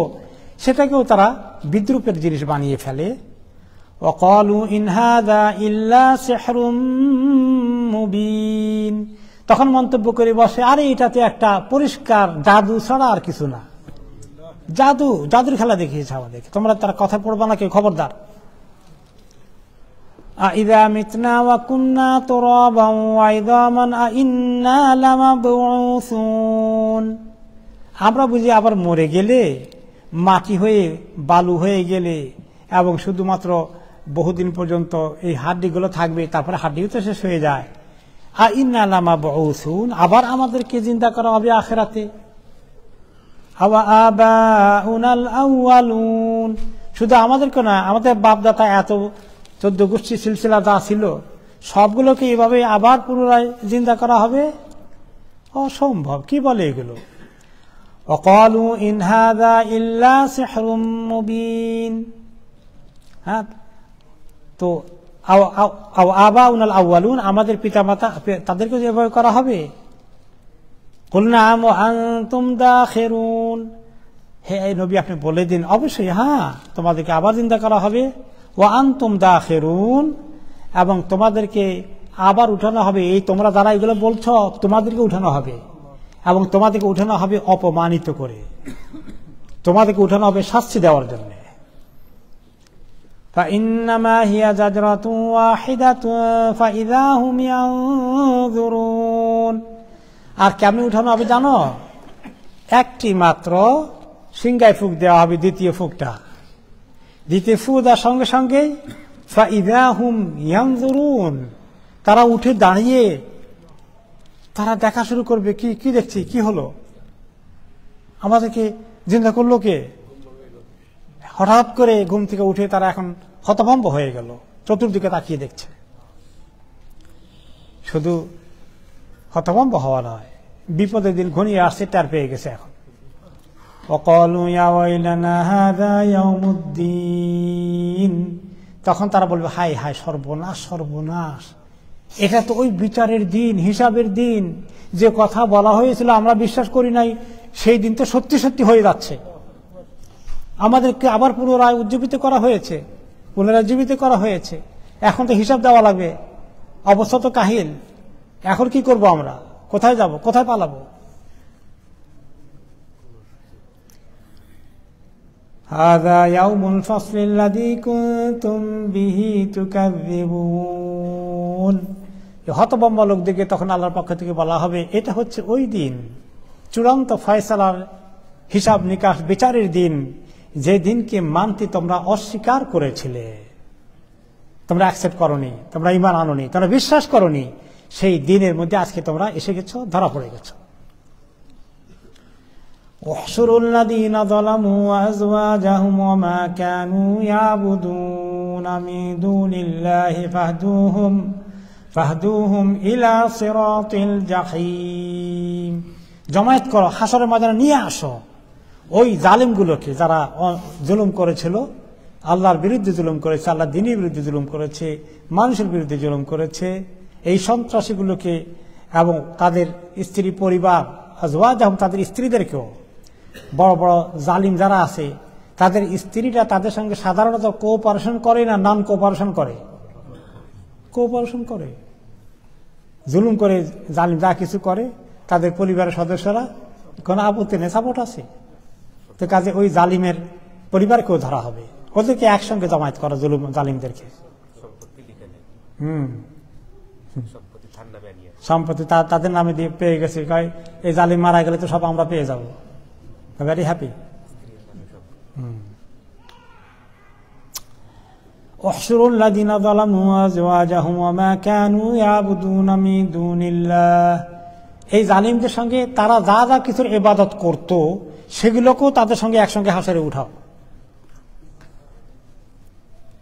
সেটাকেও তারা বিদ্রুপের জিনিস বানিয়ে ফেলে। ওয়া ক্বালু ইন হাযা ইল্লা সিহরুম মুবিন, তখন মন্তব্য করে বসে, আরে এটাতে একটা পরিষ্কার জাদু ছাড়া আর কিছু না। জাদুর খেলা দেখিয়েছে আমাদেরকে, তোমরা তার কথা পড়বা না, কেউ খবরদার। আইযা মিতনা ওয়া কুন্না তুরাবান ওয়া ইযামান আইন্না লামাবউসুন, আমরা বুঝি আবার মরে গেলে, মাটি হয়ে বালু হয়ে গেলে এবং শুধুমাত্র বহুদিন পর্যন্ত এই হাড্ডিগুলো থাকবে, তারপরে হাড্ডিও তো শেষ হয়ে যায়। আইন্না লামাবউসুন, আবার আমাদেরকে জিন্দা করা হবে আখিরাতে। আওয়া আবাউনাল আউয়ালুন, শুধু আমাদেরকে না, আমাদের বাপদাতা এত 14 গোষ্ঠী সিলসিলা যা ছিল সবগুলোকে এভাবে আবার পুনরায় জিন্দা করা হবে? অসম্ভব। কি বলে এগুলো? ওয়াকালু ইন হাযা ইল্লা সিহরুম মুবিন। হ্যাঁ, তো আবাউনাল আউয়ালুন, আমাদের পিতামাতা তাদেরকে যেভাবে করা হবে। কুলনা আম ওয়া আনতুম দাখিরুন, হে নবী আপনি বলে দিন, অবশ্যই হ্যাঁ, তোমাদেরকে আবার জিন্দা করা হবে। ওয়া আনতুম দাখিরুন, এবং তোমাদেরকে আবার উঠানো হবে, এই তোমরা যারা এগুলো বলছো তোমাদেরকে উঠানো হবে, এবং তোমাদেরকে উঠানো হবে অপমানিত করে, তোমাদেরকে উঠানো হবে শাস্তি দেওয়ার জন্য। فإنما هي زجرة واحدة فإذا هم ينظرون। আর কেমন উঠানো হবে জানো? একটি মাত্র সিংগায় ফুঁক দেওয়া হবে, দ্বিতীয় ফুঁকটা, দ্বিতীয় ফুঁক দেওয়ার সঙ্গে সঙ্গেই فإذا هم ينظرون, তারা উঠে দাঁড়িয়ে তারা দেখা শুরু করবে, কি কি দেখছি, কি হলো, আমাদেরকে জিন্দা করলো কে? হঠাৎ করে ঘুম থেকে উঠে তারা এখন হতভম্ব হয়ে গেল, চতুর্দিকে তাকিয়ে দেখছে। শুধু হতভম্ব হওয়া নয়, বিপদের দিন ঘনিয়ে আসছে, টের পেয়ে গেছে এখন। وقالوا يا ويلنا هذا يوم الدين, তখন তারা বলবে হায় হায়, সর্বনাশ সর্বনাশ, এটা তো ওই বিচারের দিন, হিসাবের দিন, যে কথা বলা হয়েছিল আমরা বিশ্বাস করি নাই, সেই দিন তো সত্যি সত্যি হয়ে যাচ্ছে। আমাদেরকে আবার পুনরায় উজ্জীবিত করা হয়েছে, পুনরাজীবিত করা হয়েছে, এখন তো হিসাব দেওয়া লাগবে, অবস্থা তো কাহিল, এখন কি করব আমরা, কোথায় যাব, কোথায় পালাবো? হাযা ইয়াউমুল ফাসলিল্লাযী কুনতুম বিহি তুকাযযিবুন। হতভম্ব লোকদেরকে তখন আল্লাহর পক্ষ থেকে বলা হবে, এটা হচ্ছে ওই দিন, চূড়ান্ত ফয়সালার হিসাব নিকাশ বিচারের দিন, যে দিনকে মানতে তোমরা অস্বীকার করেছিলে, তোমরা অ্যাকসেপ্ট করনি, তোমরা ঈমান আনোনি, তোমরা বিশ্বাস করনি, সেই দিনের মধ্যে আজকে তোমরা এসে গেছো, ধরা পড়ে গেছো। احشروا الذين ظلموا وأزواجهم وما كانوا يعبدون من دون الله فاهدوهم إلى صراط الجحيم। জমায়েত করো, হাসরের ময়দানে নিয়ে আসো ওই জালিমগুলোকে, যারা জুলুম করেছিল, আল্লাহর বিরুদ্ধে জুলুম করেছে, আল্লাহর দ্বীনের বিরুদ্ধে জুলুম করেছে, মানুষের বিরুদ্ধে জুলুম করেছে, এই সন্ত্রাসীগুলোকে এবং তাদের স্ত্রী পরিবার, আজওয়াজহুম, তাদের স্ত্রীদেরকেও, বড় বড় জালিম যারা আছে তাদের স্ত্রীরা তাদের সঙ্গে সাধারণত কোঅপারেশন করে না, নন কোঅপারেশন করে, কোঅপারেশন করে, জুলুম করে, জালিম যা কিছু করে তাদের পরিবারের সদস্যরা কোনো আপত্তি নেই, সাপোর্ট আছে, তো কাজে ওই জালিমের পরিবারকেও ধরা হবে, ওদেরকে একসঙ্গে জমায়েত করা, জুলুম জালিমদেরকে। সম্পত্তি তাদের নামে দিয়ে পেয়ে গেছে, এই জালিম মারা গেলে তো সব আমরা পেয়ে যাবো, ভেরি হ্যাপি। احشروا الذين ظلموا وازواجهم وما كانوا يعبدون من دون الله। এই জালিমদের সঙ্গে তারা যা যা কিছুর ইবাদত করত সেগুলোকেও তাদের সঙ্গে একসঙ্গে হাসরে উঠাও।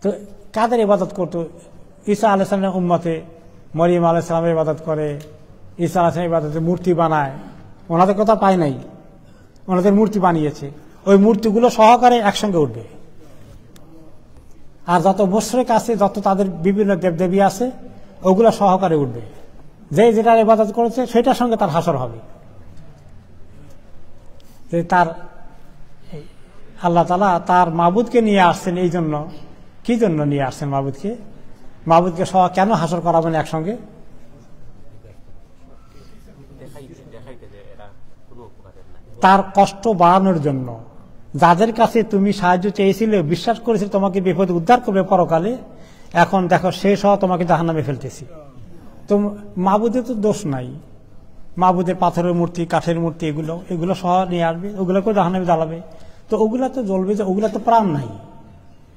তো কাদের ইবাদত করত? ঈসা আলাইহিস সালামের উম্মতে মরিয়ম আলাইহিস সালামের ইবাদত করে, ঈসা আলাইহিস সালামের ইবাদতে মূর্তি বানায়, ওনাদের কথা পায় নাই, ওনাদের মূর্তি বানিয়েছে, ওই মূর্তিগুলো সহকারে একসঙ্গে উঠবে। আর যত মুশরিক আছে, যত তাদের বিভিন্ন দেবদেবী আছে, ওগুলো সহকারে উঠবে, যে যেটার ইবাদত করেছে সেটার সঙ্গে তার হাসর হবে। যে তার আল্লাহ তাআলা তার মাবুদকে নিয়ে আসছেন, এই জন্য, কি জন্য নিয়ে আসছেন মাবুদকে? মাবুদকে সহ কেন হাসর করাবেন একসঙ্গে? তার কষ্ট বাড়ানোর জন্য। যাদের কাছে তুমি সাহায্য চেয়েছিলে, বিশ্বাস করেছিলে তোমাকে বিপদে উদ্ধার করবে পরকালে, এখন দেখো সে সহ তোমাকে জাহান্নামে ফেলতেছি। তো মাবুদের তো দোষ নাই, মাবুদের পাথরের মূর্তি, কাঠের মূর্তি, এগুলো সহ নিয়ে আসবে, ওগুলোকেও জাহান্নামে জ্বালাবে। তো ওগুলা তো জ্বলবে, যে ওগুলা তো প্রাণ নাই,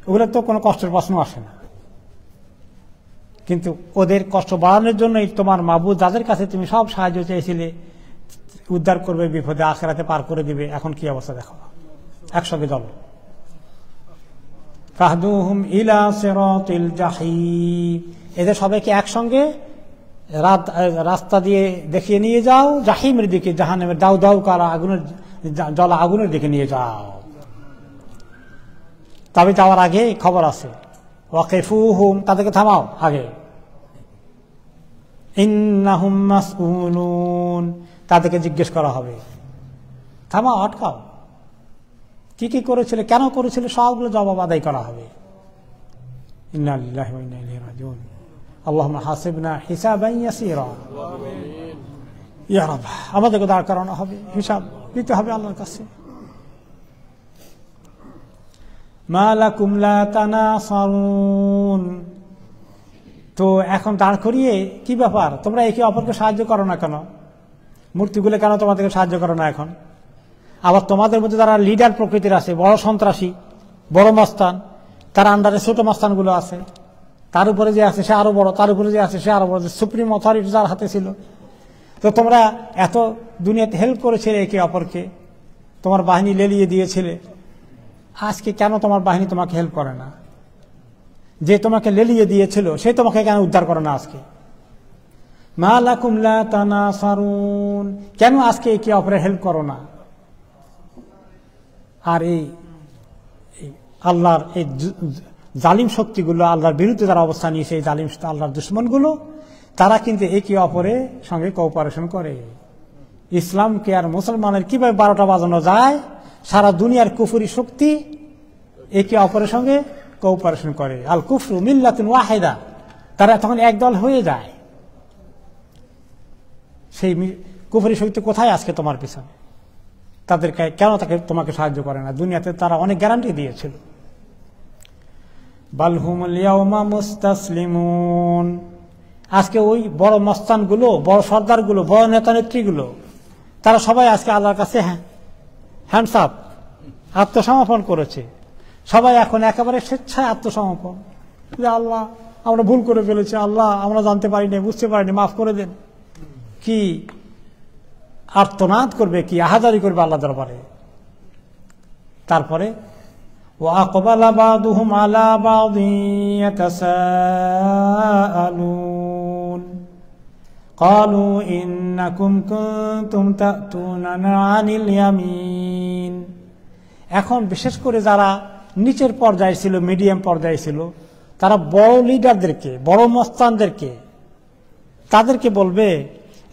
ওগুলা তো কোনো কষ্টের প্রশ্ন আসে না। কিন্তু ওদের কষ্ট বাড়ানোর জন্যই তোমার মাবুদ, যাদের কাছে তুমি সব সাহায্য চেয়েছিলে, উদ্ধার করবে, বিপদে আখিরাতে পার করে দিবে, এখন কি অবস্থা দেখো, একসঙ্গে চলো। ফাহদুহুম ইলা সিরাতিল জাহিম, এদের সবাইকে একসঙ্গে রাস্তা দিয়ে দেখিয়ে নিয়ে যাও জাহিমের দিকে, জাহান্নামের দাউ দাউ করা আগুনের জ্বলা আগুনের দিকে নিয়ে যাও। তবে যাওয়ার আগে খবর আছে, ওয়াকিফুহুম, তাদেরকে থামাও আগে, ইন্নাহুম মাসউলুন, তাদেরকে জিজ্ঞেস করা হবে, থামাও, আটকাও, কি কি করেছিলে, কেন করেছিলে, সবগুলো জবাব আদায় করা হবে। ইন্না লিল্লাহি ওয়া ইন্না ইলাইহি রাজিউন। আল্লাহুম্মা হাসিবনা হিসাবান ইয়াসীরা। ইয়া রাব, আমাদেরকে দাঁড় করানো হবে, হিসাব দিতে হবে আল্লাহর কাছে। মা লাকুম লা তানাসারুন, তো এখন দাঁড় করিয়ে কি ব্যাপার, তোমরা একে অপরকে সাহায্য করো না কেন? মূর্তিগুলো কেন তোমাদেরকে সাহায্য করো না এখন? আবার তোমাদের মধ্যে যারা লিডার প্রকৃতির আছে, বড় সন্ত্রাসী, বড় মস্তান, তার আন্ডারে ছোট মস্তানগুলো আছে, তার উপরে যে আছে সে আরো বড়, তার উপরে যে আছে সে আরো বড়, সুপ্রিম অথরিটি যার হাতে ছিল। তো তোমরা এত দুনিয়াতে হেল্প করেছিলে একে অপরকে, তোমার বাহিনী লেলিয়ে দিয়েছিলে, আজকে কেন তোমার বাহিনী তোমাকে হেল্প করে না? যে তোমাকে লেলিয়ে দিয়েছিল সে তোমাকে কেন উদ্ধার করে না আজকে? মা লাকুম লা তানাসারুন, কেন আজকে একে অপরের হেল্প করো না? আর এই আল্লাহর এই জালিম শক্তিগুলো, আল্লাহর বিরুদ্ধে যারা অবস্থান নিয়েছে, এই জালিম আল্লাহর দুশ্মনগুলো, তারা কিন্তু একে অপরের সঙ্গে কোঅপারেশন করে। ইসলামকে আর মুসলমানের কিভাবে 12টা বাজানো যায়, সারা দুনিয়ার কুফরি শক্তি একে অপরের সঙ্গে কোঅপারেশন করে। আল কুফরু মিল্লাতুন ওয়াহিদা, তারা তখন একদল হয়ে যায়। সেই কুফরি শক্তি কোথায় আজকে তোমার পিছনে? তাদেরকে কেন তোমাকে সাহায্য করে না? দুনিয়াতে তারা অনেক গ্যারান্টি দিয়েছিল। বাল হুমুল ইয়াওমা মুস্তাসলিমুন, আজকে ওই বড় মস্তানগুলো, বড় সর্দারগুলো, বড় নেতা নেত্রীগুলো, তারা সবাই আজকে আল্লাহর কাছে হ্যান্ডস আপ, আত্মসমর্পণ করেছে। সবাই এখন একেবারে স্বেচ্ছায় আত্মসমর্পণ, যে আল্লাহ আমরা ভুল করে ফেলেছি, আল্লাহ আমরা জানতে পারিনি, বুঝতে পারিনি, মাফ করে দেন। কি আর্তনাদ করবে, কি আহাজারি করবে আল্লাহ দরবারে। তারপরে وَأَقْبَلَ بَعْضُهُمْ عَلَى بَعْضٍ يَتَسَاءَلُونَ قَالُوا إِنَّكُمْ كُنتُمْ تَأْتُونَنَا عَنِ الْيَمِينِ, এখন বিশেষ করে যারা নিচের পর্যায়ে ছিল, মিডিয়াম পর্যায়ে ছিল, তারা বড় লিডারদেরকে, বড় মস্তানদেরকে, তাদেরকে বলবে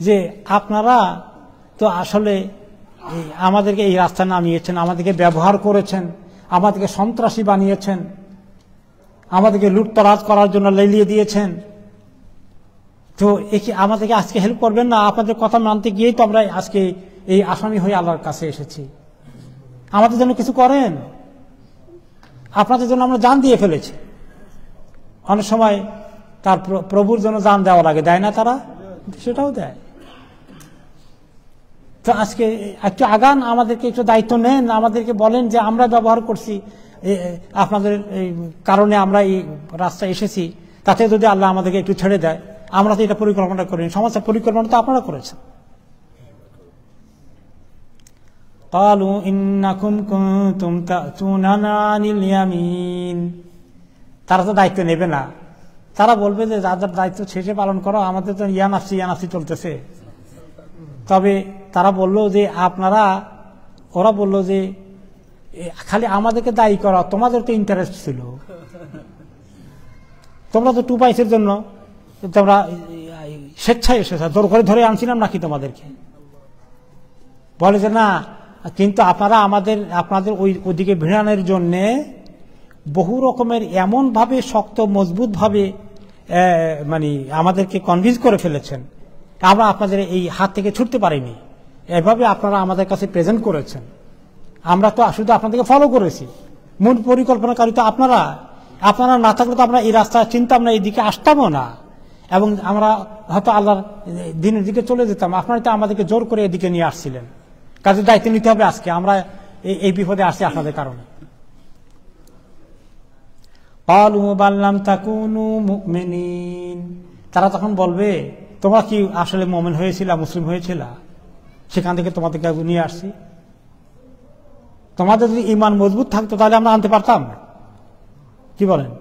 যে আপনারা তো আসলে আমাদেরকে এই রাস্তা নামিয়েছেন, আমাদেরকে ব্যবহার করেছেন, আমাদেরকে সন্ত্রাসী বানিয়েছেন, আমাদেরকে লুটতরাজ করার জন্য লেলিয়ে দিয়েছেন, তো আমাদেরকে আজকে হেল্প করবেন না? আপনাদের কথা মানতে গিয়েই তো আমরা আজকে এই আসামি হয়ে আল্লাহর কাছে এসেছি, আমাদের জন্য কিছু করেন, আপনাদের জন্য আমরা জান দিয়ে ফেলেছি। অনেক সময় তার প্রভুর জন্য জান দেওয়া লাগে, দেয় না তারা? সেটাও দেয়। তো আজকে একটু আগান, আমাদেরকে একটু দায়িত্ব নেন, আমাদেরকে বলেন যে আমরা ব্যবহার করছি, আপনাদের কারণে আমরা এই রাস্তায় এসেছি, তাতে যদি আল্লাহ আমাদেরকে একটু ছেড়ে দেয়, আমরা তো এটা পরিকল্পনা করিনি, সমস্ত পরিকল্পনা তো আপনারা করেছেন। قالوا إنكم كنتم تأتوننا عن اليمين, তারা তো দায়িত্ব নেবে না, তারা বলবে যে যাদের দায়িত্ব শেষে পালন করো, আমাদের তো ইয়ানাফসি চলতেছে। তবে তারা বললো যে ওরা বললো যে খালি আমাদেরকে দায়ী করা, তোমাদের তো ইন্টারেস্ট ছিল, তোমরা তো 2 পয়সার জন্য তোমরা স্বেচ্ছায় এসেছ, জোর করে ধরে আনছিলাম নাকি তোমাদেরকে? বলে যে না, কিন্তু আপনাদের ওইদিকে ভিড়ানোর জন্য বহু রকমের এমন ভাবে শক্ত মজবুত ভাবে মানে আমাদেরকে কনভিন্স করে ফেলেছেন, আমরা আপনাদের এই হাত থেকে ছুটতে পারিনি, এভাবে আপনারা আমাদের কাছে প্রেজেন্ট করেছেন, আমরা তো শুধু আপনাদেরকে ফলো করেছি, মূল পরিকল্পনাকারী তো আপনারা না থাকলে তো আমরা এই রাস্তা চিনতাম না, এই দিকে আসতামও না, এবং আমরা হয়তো আল্লাহর দিনের দিকে চলে যেতাম। আপনারা তো আমাদেরকে জোর করে এদিকে নিয়ে আসছিলেন, কাজে দায়িত্ব নিতে হবে। আজকে আমরা এই বিপদে আসছি আপনাদের কারণে। قالوا بل لم تكونوا مؤمنين, তারা তখন বলবে তোমরা কি আসলে মুমিন হয়েছিল, মুসলিম হয়েছিল? সেখান থেকে তোমাদেরকে নিয়ে আসছি। তোমাদের যদি ঈমান মজবুত থাকতো তাহলে আমরা আনতে পারতাম? কি বলেন?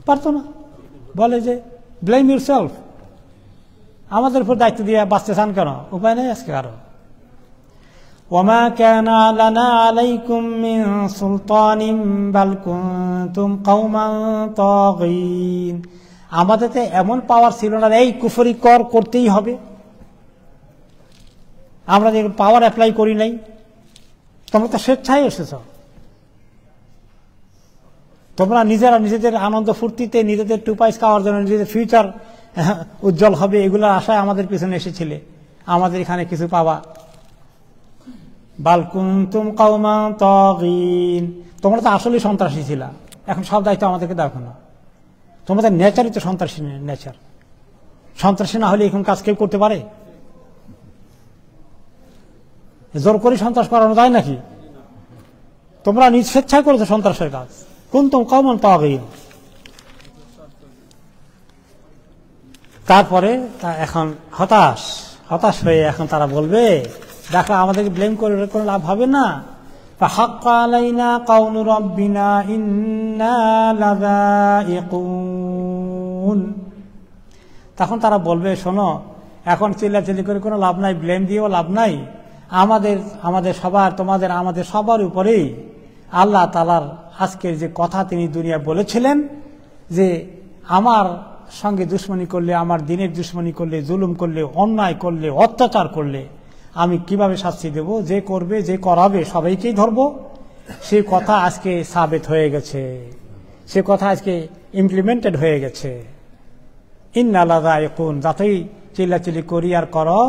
পারতো না। বলে যে ব্লেম ইউরসেলফ, আমাদের উপর দায়িত্ব দিয়ে বাঁচতে চান কেন? উপায় নেই আজকে আরো। وما كان لنا عليكم من سلطان بل كنتم قوما طاغين, আমাদের তো এমন পাওয়ার ছিল না এই কুফরি করতেই হবে, আমরা যে পাওয়ার অ্যাপ্লাই করি নাই, তোমরা তো স্বেচ্ছায় এসেছ। তোমরা নিজেরা নিজেদের আনন্দ ফুর্তিতে, নিজেদের টুপাইস খাওয়ার জন্য, নিজেদের ফিউচার উজ্জ্বল হবে এগুলোর আশায় আমাদের পিছনে এসেছিলে, আমাদের এখানে কিছু পাবা। বাল কুনতুম কওমান তাগীন, তোমরা তো আসলে সন্ত্রাসী ছিলা, এখন সব দায়িত্ব আমাদেরকে দাও কেন? তোমাদের নেচারই তো সন্ত্রাসী নেচার। সন্ত্রাসী না হলে এখন কাজ কেউ করতে পারে? জোর করে সন্ত্রাস করানো যায় নাকি? তোমরা নিজ স্বেচ্ছায় করেছো সন্ত্রাসের কাজ। কুনতুম কওমান তাগীন। তারপরে এখন হতাশ হয়ে এখন তারা বলবে, দেখো আমাদেরকে ব্লেম করে কোনো লাভ হবে না। ফাহাক্কা আলাইনা কাউলু রাব্বিনা ইন্না লাযাইকুন। তখন তারা বলবে, শোনো, এখন চিল্লাচিল্লি করে কোনো লাভ নাই, ব্লেম দিয়েও লাভ নাই। আমাদের সবার, তোমাদের আমাদের সবার উপরেই আল্লাহ তাআলার আজকের যে কথা তিনি দুনিয়া বলেছিলেন যে আমার সঙ্গে দুশ্মনী করলে, আমার দিনের দুশ্মনী করলে, জুলুম করলে, অন্যায় করলে, অত্যাচার করলে আমি কিভাবে শাস্তি দেব, যে করবে যে করাবে সবাইকেই ধরব, সেই কথা আজকে সাবেত হয়ে গেছে, সে কথা আজকে ইমপ্লিমেন্টেড হয়ে গেছে। ইন্না লাযাইকুন, যতই চিল্লাচিল্লি করি আর করো,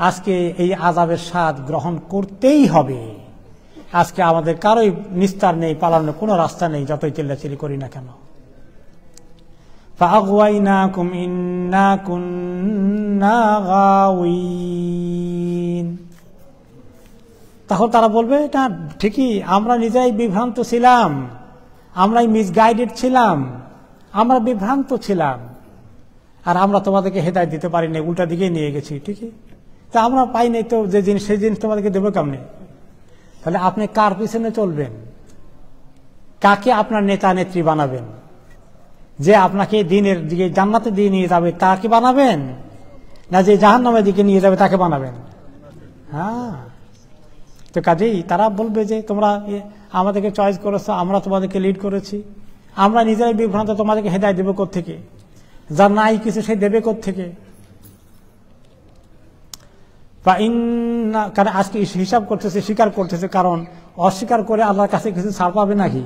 আজকে এই আযাবের স্বাদ গ্রহণ করতেই হবে। আজকে আমাদের কারোই নিস্তার নেই, পালানোর কোনো রাস্তা নেই, যতই চিল্লাচিল্লি করি না কেন। ফাআগওয়াইনাকুম ইন্না কুন্না গাওয়িন। তখন তারা বলবে, এটা ঠিকই, আমরা নিজেই বিভ্রান্ত ছিলাম, আমরাই মিসগাইডেড ছিলাম, আমরা বিভ্রান্ত ছিলাম, আর আমরা তোমাদেরকে হেদায়েত দিতে পারি না, উল্টা দিকে নিয়ে গেছি। ঠিকই, তা আমরা পাই নাই তো যে জিনিস, সেই জিনিস তোমাদেরকে দেবো কেমনে? তাহলে আপনি কার পিছনে চলবেন? কাকে আপনার নেতা নেত্রী বানাবেন? যে আপনাকে দিনের দিকে, জান্নাতের দিকে নিয়ে যাবে তাকে বানাবেন, না যে জাহান্নামের দিকে নিয়ে যাবে তাকে বানাবেন? হ্যাঁ, তো কাজেই তারা বলবে যে তোমরা আমাদেরকে চয়েস করেছো, আমরা তোমাদেরকে লিড করেছি, আমরা নিজেরাই বিভ্রান্ত, তোমাদেরকে হেদায়েত দেব কোত্থেকে? যার নাই কিছু সে দেবে কোত্থেকে? কারণ আজকে হিসাব করতেছে, স্বীকার করতেছে, কারণ অস্বীকার করে আল্লাহর কাছে কিছু ছাড় পাবে নাকি?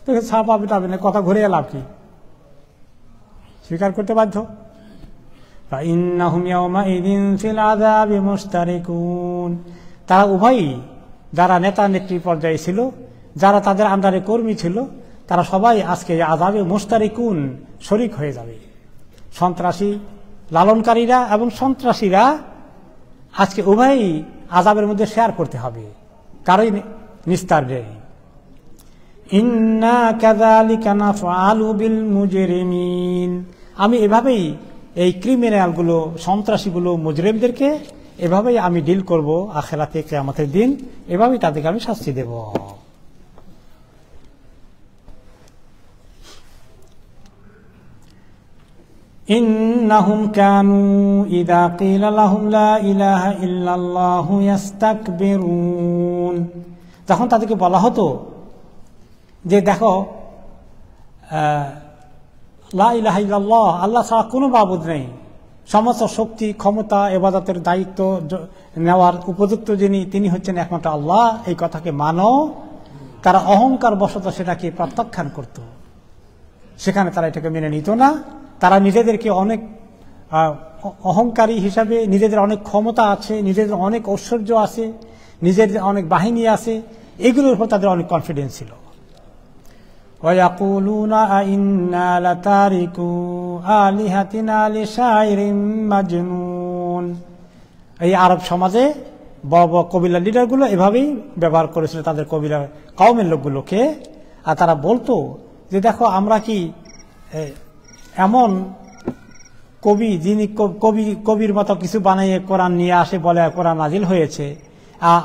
তো ছাড় পাবে টাবে না, কথা ঘুরে লাভ কি? স্বীকার করতে বাধ্য। তারা উভয়ই, যারা নেতা নেত্রী পর্যায়ে ছিল, যারা তাদের আন্ডারে কর্মী ছিল, তারা সবাই আজকে আযাবে মুশতারিকুন, শরীক হয়ে যাবে। সন্ত্রাসী লালনকারীরা এবং সন্ত্রাসীরা আজকে উভয়ই আযাবের মধ্যে শেয়ার করতে হবে, কারোই নিস্তার নেই। ইন্না কাযালিকা নাফআলু বিল মুজরিমিন, আমি এভাবেই এই ক্রিমিনালগুলো, সন্ত্রাসীগুলো, মুজরিমদেরকে এভাবেই আমি ডিল করব আখিরাতে, কিয়ামতের দিন এভাবেই তাদেরকে আমি শাস্তি দেব। ইন্নাহুম কানু ইযা কিলা লাহুম লা ইলাহা ইল্লাল্লাহু ইস্তাকবিরুন, যখন তাদেরকে বলা হতো যে দেখো লা ইলাহা ইল্লাল্লাহ, আল্লাহ ছাড়া কোনো মাবুদ নেই, সমস্ত শক্তি, ক্ষমতা, ইবাদতের দায়িত্ব নেওয়ার উপযুক্ত যিনি, তিনি হচ্ছেন একমাত্র আল্লাহ, এই কথাকে মানো, তারা অহংকার বশত সেটাকে প্রত্যাখ্যান করত। সেখানে তারা এটাকে মেনে নিত না। তারা নিজেদেরকে অনেক অহংকারী হিসাবে, নিজেদের অনেক ক্ষমতা আছে, নিজেদের অনেক ঐশ্বর্য আছে, নিজেদের অনেক বাহিনী আছে, এগুলোর উপর তাদের অনেক কনফিডেন্স ছিল। ওয়ায়াকুলুনা আইন্না লাতারিকু আলিহাতিনা লিশাইরিন মাজনুন, এই আরব সমাজে বড় বড় কবিলার লিডারগুলো এভাবেই ব্যবহার করেছিল তাদের কবিলার কওমের লোকগুলোকে। আর তারা বলতো যে দেখো আমরা কি এমন কবি, যিনি কবির মতো কিছু বানিয়ে কোরআন নিয়ে আসে, বলে কোরআন নাজিল হয়েছে,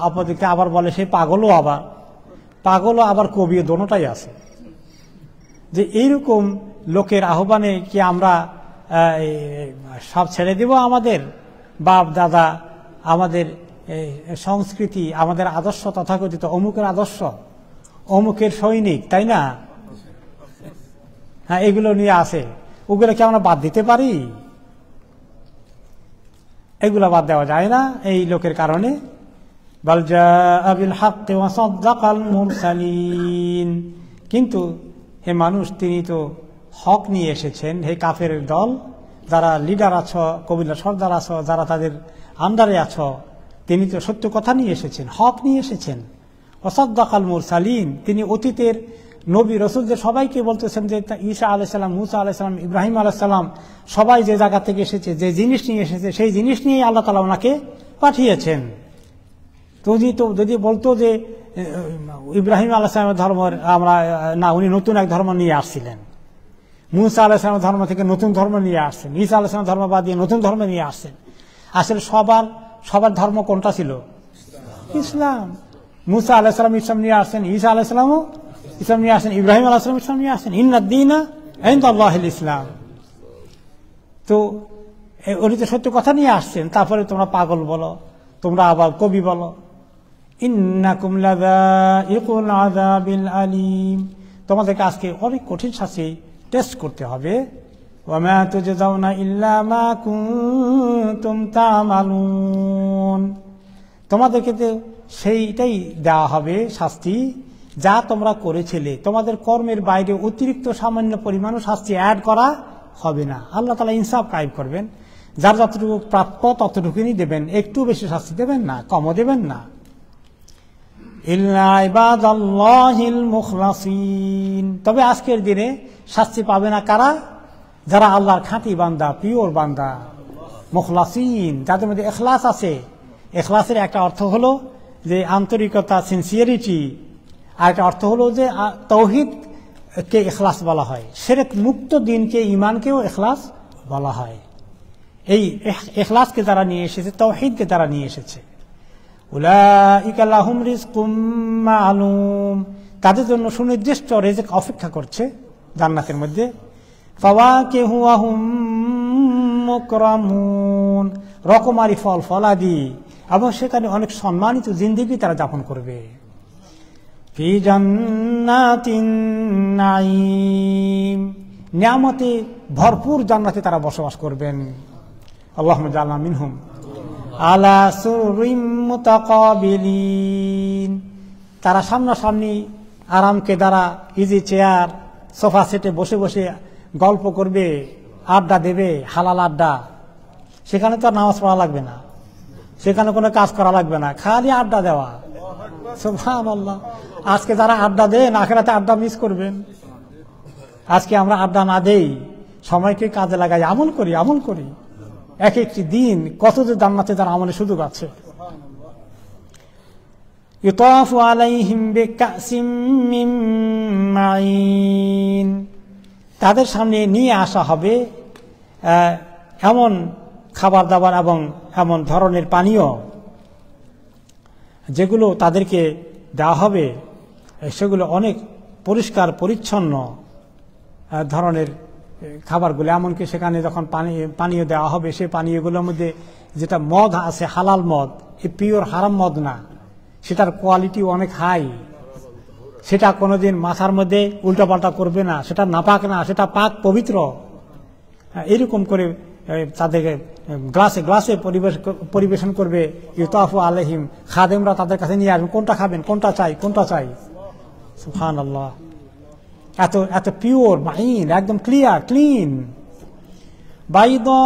অপরদিকে আবার বলে সে পাগলও, আবার কবিও, দোনোটাই আছে। যে এইরকম লোকের আহ্বানে কি আমরা সব ছেড়ে দিব? আমাদের বাপ দাদা, আমাদের সংস্কৃতি, আমাদের আদর্শ, তথাকথিত অমুকের আদর্শ, অমুকের সৈনিক, তাই না? হ্যাঁ, এগুলো নিয়ে আসে, ওগুলো কি আমরা বাদ দিতে পারি? এগুলো বাদ দেওয়া যায় না এই লোকের কারণে। বাল জাআ বিল হাক্কি ওয়া সাদ্দাকাল মুরসালিন, কিন্তু হে মানুষ, তিনি তো হক নিয়ে এসেছেন। হে কাফের দল, যারা লিডার আছো, কবিলা সর্দার আছো, যারা তাদের আন্ডারে আছো, তিনি তো সত্য কথা নিয়ে এসেছেন, হক নিয়ে এসেছেন। ওয়াসাদ্দাকাল মুরসালিন, তিনি অতীতের নবী রসুলদের সবাইকে বলতেছেন যে ঈসা আলাইহিস সালাম, মুসা আলাইহিস সালাম, ইব্রাহিম আলাইহিস সালাম সবাই যে জায়গা থেকে এসেছে, যে জিনিস নিয়ে এসেছে, সেই জিনিস নিয়েই আল্লাহ তাআলা ওনাকে পাঠিয়েছেন। যদি বলতো যে ইব্রাহিম আলাইহিস সালামের ধর্ম আমরা না, উনি নতুন এক ধর্ম নিয়ে আসছিলেন, মুসা আলাইহিস সালামের ধর্ম থেকে নতুন ধর্ম নিয়ে আসছেন, ঈসা আলাইহিস সালামের ধর্ম বাদ দিয়ে নতুন ধর্ম নিয়ে আসছেন। আসলে সবার ধর্ম কোনটা ছিল? ইসলাম। মুসা আলাইহিস সালাম ইসলাম নিয়ে আসছেন, ঈসা আলাইহিস সালামও ইসলাম নিয়ে আসছেন, ইব্রাহিম আলাইহিস সালাম ইসলাম নিয়ে আসছেন। ইন্নাদ-দীনা ইনদাল্লাহিল ইসলাম। তো উনি তো সত্য কথা নিয়ে আসছেন, তারপরে তোমরা পাগল বলো, তোমরা আবার কবি বলো। ইন্নাকুম লাযাইকুল আযাবিল আলীম, তোমাদেরকে আজকে অনেক কঠিন শাস্তি টেস্ট করতে হবে। ওয়া মা তুজজাউনা ইল্লা মা কুনতুম তা'মালুন, তোমাদেরকে তো সেইটাই দেওয়া হবে শাস্তি যা তোমরা করেছিলে। তোমাদের কর্মের বাইরে অতিরিক্ত সামান্য পরিমাণও শাস্তি অ্যাড করা হবে না। আল্লাহ তাআলা ইনসাফ কায়েম করবেন, যার যতটুকু প্রাপ্য ততটুকুই দেবেন, একটু বেশি শাস্তি দেবেন না, কমও দেবেন না। ইল্লা ইবাদাল্লাহিল মুখলাসিন, তবে আজকের দিনে শাস্তি পাবে না কারা? যারা আল্লাহর খাঁটি বান্দা, পিওর বান্দা, মুখলাসিন, যাদের মধ্যে ইখলাস আছে। ইখলাসের একটা অর্থ হলো যে আন্তরিকতা, সিনসিয়ারিটি, আর একটা অর্থ হলো যে তাওহীদকে ইখলাস বলা হয়, শিরক মুক্ত দিনকে, ঈমানকেও ইখলাস বলা হয়। এই ইখলাসকে যারা নিয়ে এসেছে, তাওহীদকে যারা নিয়ে এসেছে, উলাইকা লাহুম রিজকুম মা'লুম, তাদের জন্য সুনির্দিষ্ট রিজক অপেক্ষা করছে জান্নাতের মধ্যে। ফাওয়াকিহু ওয়া হুম মুকরামুন, রকমারি ফল ফলাদি, এবং সেখানে অনেক সম্মানিত জিন্দেগি তারা যাপন করবে। ফি জান্নাতিন নাঈম, নিয়ামতে ভরপুর জান্নাতে তারা বসবাস করবেন। আল্লাহুম্মা জাআলনা মিনহুম। আলা সুররিম মুতাকাবিলিন, তারা সামনাসামনি আরামকে দ্বারা ইজি চেয়ার, সোফা সেটে বসে বসে গল্প করবে, আড্ডা দেবে, হালাল আড্ডা। সেখানে তো আর নামাজ পড়া লাগবে না, সেখানে কোনো কাজ করা লাগবে না, খালি আড্ডা দেওয়া। সুবহানাল্লাহ। আজকে যারা আড্ডা দেন, আখিরাতে আড্ডা মিস করবেন। আজকে আমরা আড্ডা না দেই, সময়কে কাজে লাগাই, আমল করি। এক একটি দিন কত যে জান্নাতে তার আমলের সুযোগ আছে। ইউতাফু আলাইহিম বিকাসিম মিন মাইন, তাদের সামনে নিয়ে আসা হবে এমন খাবার দাবার এবং এমন ধরনের পানীয় যেগুলো তাদেরকে দেওয়া হবে, সেগুলো অনেক পরিষ্কার পরিচ্ছন্ন ধরনের খাবারগুলো। এমনকি সেখানে যখন পানীয় দেওয়া হবে, সেই পানীয়গুলোর মধ্যে যেটা মদ আছে, হালাল মদ, এই পিওর হারাম মদ না, সেটার কোয়ালিটি অনেক হাই। সেটা কোনোদিন মাথার মধ্যে উল্টাপাল্টা করবে না, সেটা নাপাক না, সেটা পাক পবিত্র। এরকম করে তাদেরকে গ্লাসে গ্লাসে পরিবেশন করবে। ইউতাফু আলাইহিম, খাদেমরা তাদের কাছে নিয়ে আসবেন, কোনটা খাবেন, কোনটা চাই। সুবহানাল্লাহ। এত পিওর মাইন, একদম ক্লিন। বাইদা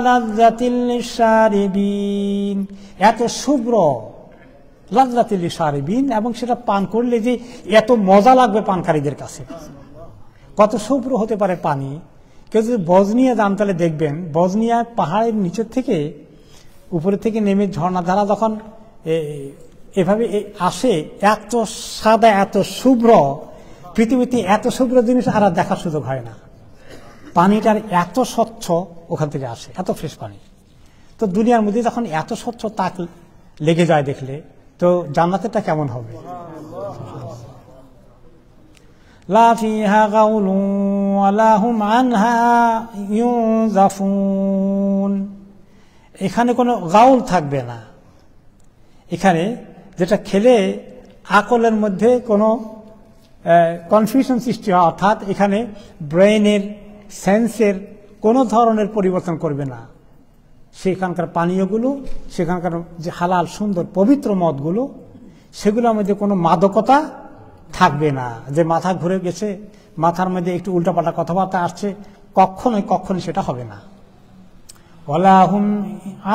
লাযযাতিল লিশারিবিন, এত শুভ্র, লাযযাতিল লিশারিবিন, এবং সেটা পান করলে যে এত মজা লাগবে পানকারীদের কাছে। কত শুভ্র হতে পারে পানি। কেউ যদি বজনিয়া যান তাহলে দেখবেন, বজনিয়া পাহাড়ের নিচের থেকে উপরে থেকে নেমে ঝর্ণাধারা যখন এভাবে আসে, এত সাদা, এত শুভ্র, পৃথিবীতে এত শুভ্র জিনিস আর দেখার সুযোগ হয় না। পানিটার এত স্বচ্ছ ওখান থেকে আসে, এত ফ্রেশ পানি। তো দুনিয়ার মধ্যে যখন এত স্বচ্ছ তাক লেগে যায় দেখলে, তো জান্নাতেরটা কেমন হবে। লা ফিহা গাউলুন ওয়া লা হুম আনহা ইউনজাফুন, এখানে কোনো গাউল থাকবে না। এখানে যেটা খেলে আকলের মধ্যে কোনো কনফিউশন সৃষ্টি হয়, অর্থাৎ এখানে ব্রেইনের সেন্সের কোনো ধরনের পরিবর্তন করবে না। সেখানকার পানীয়গুলো, সেখানকার যে হালাল সুন্দর পবিত্র মদগুলো, সেগুলোর মধ্যে কোনো মাদকতা থাকবে না। যে মাথা ঘুরে গেছে, মাথার মধ্যে একটু উল্টাপাল্টা কথাবার্তা আসছে, কখনোই কখনোই সেটা হবে না। ওয়ালা হুম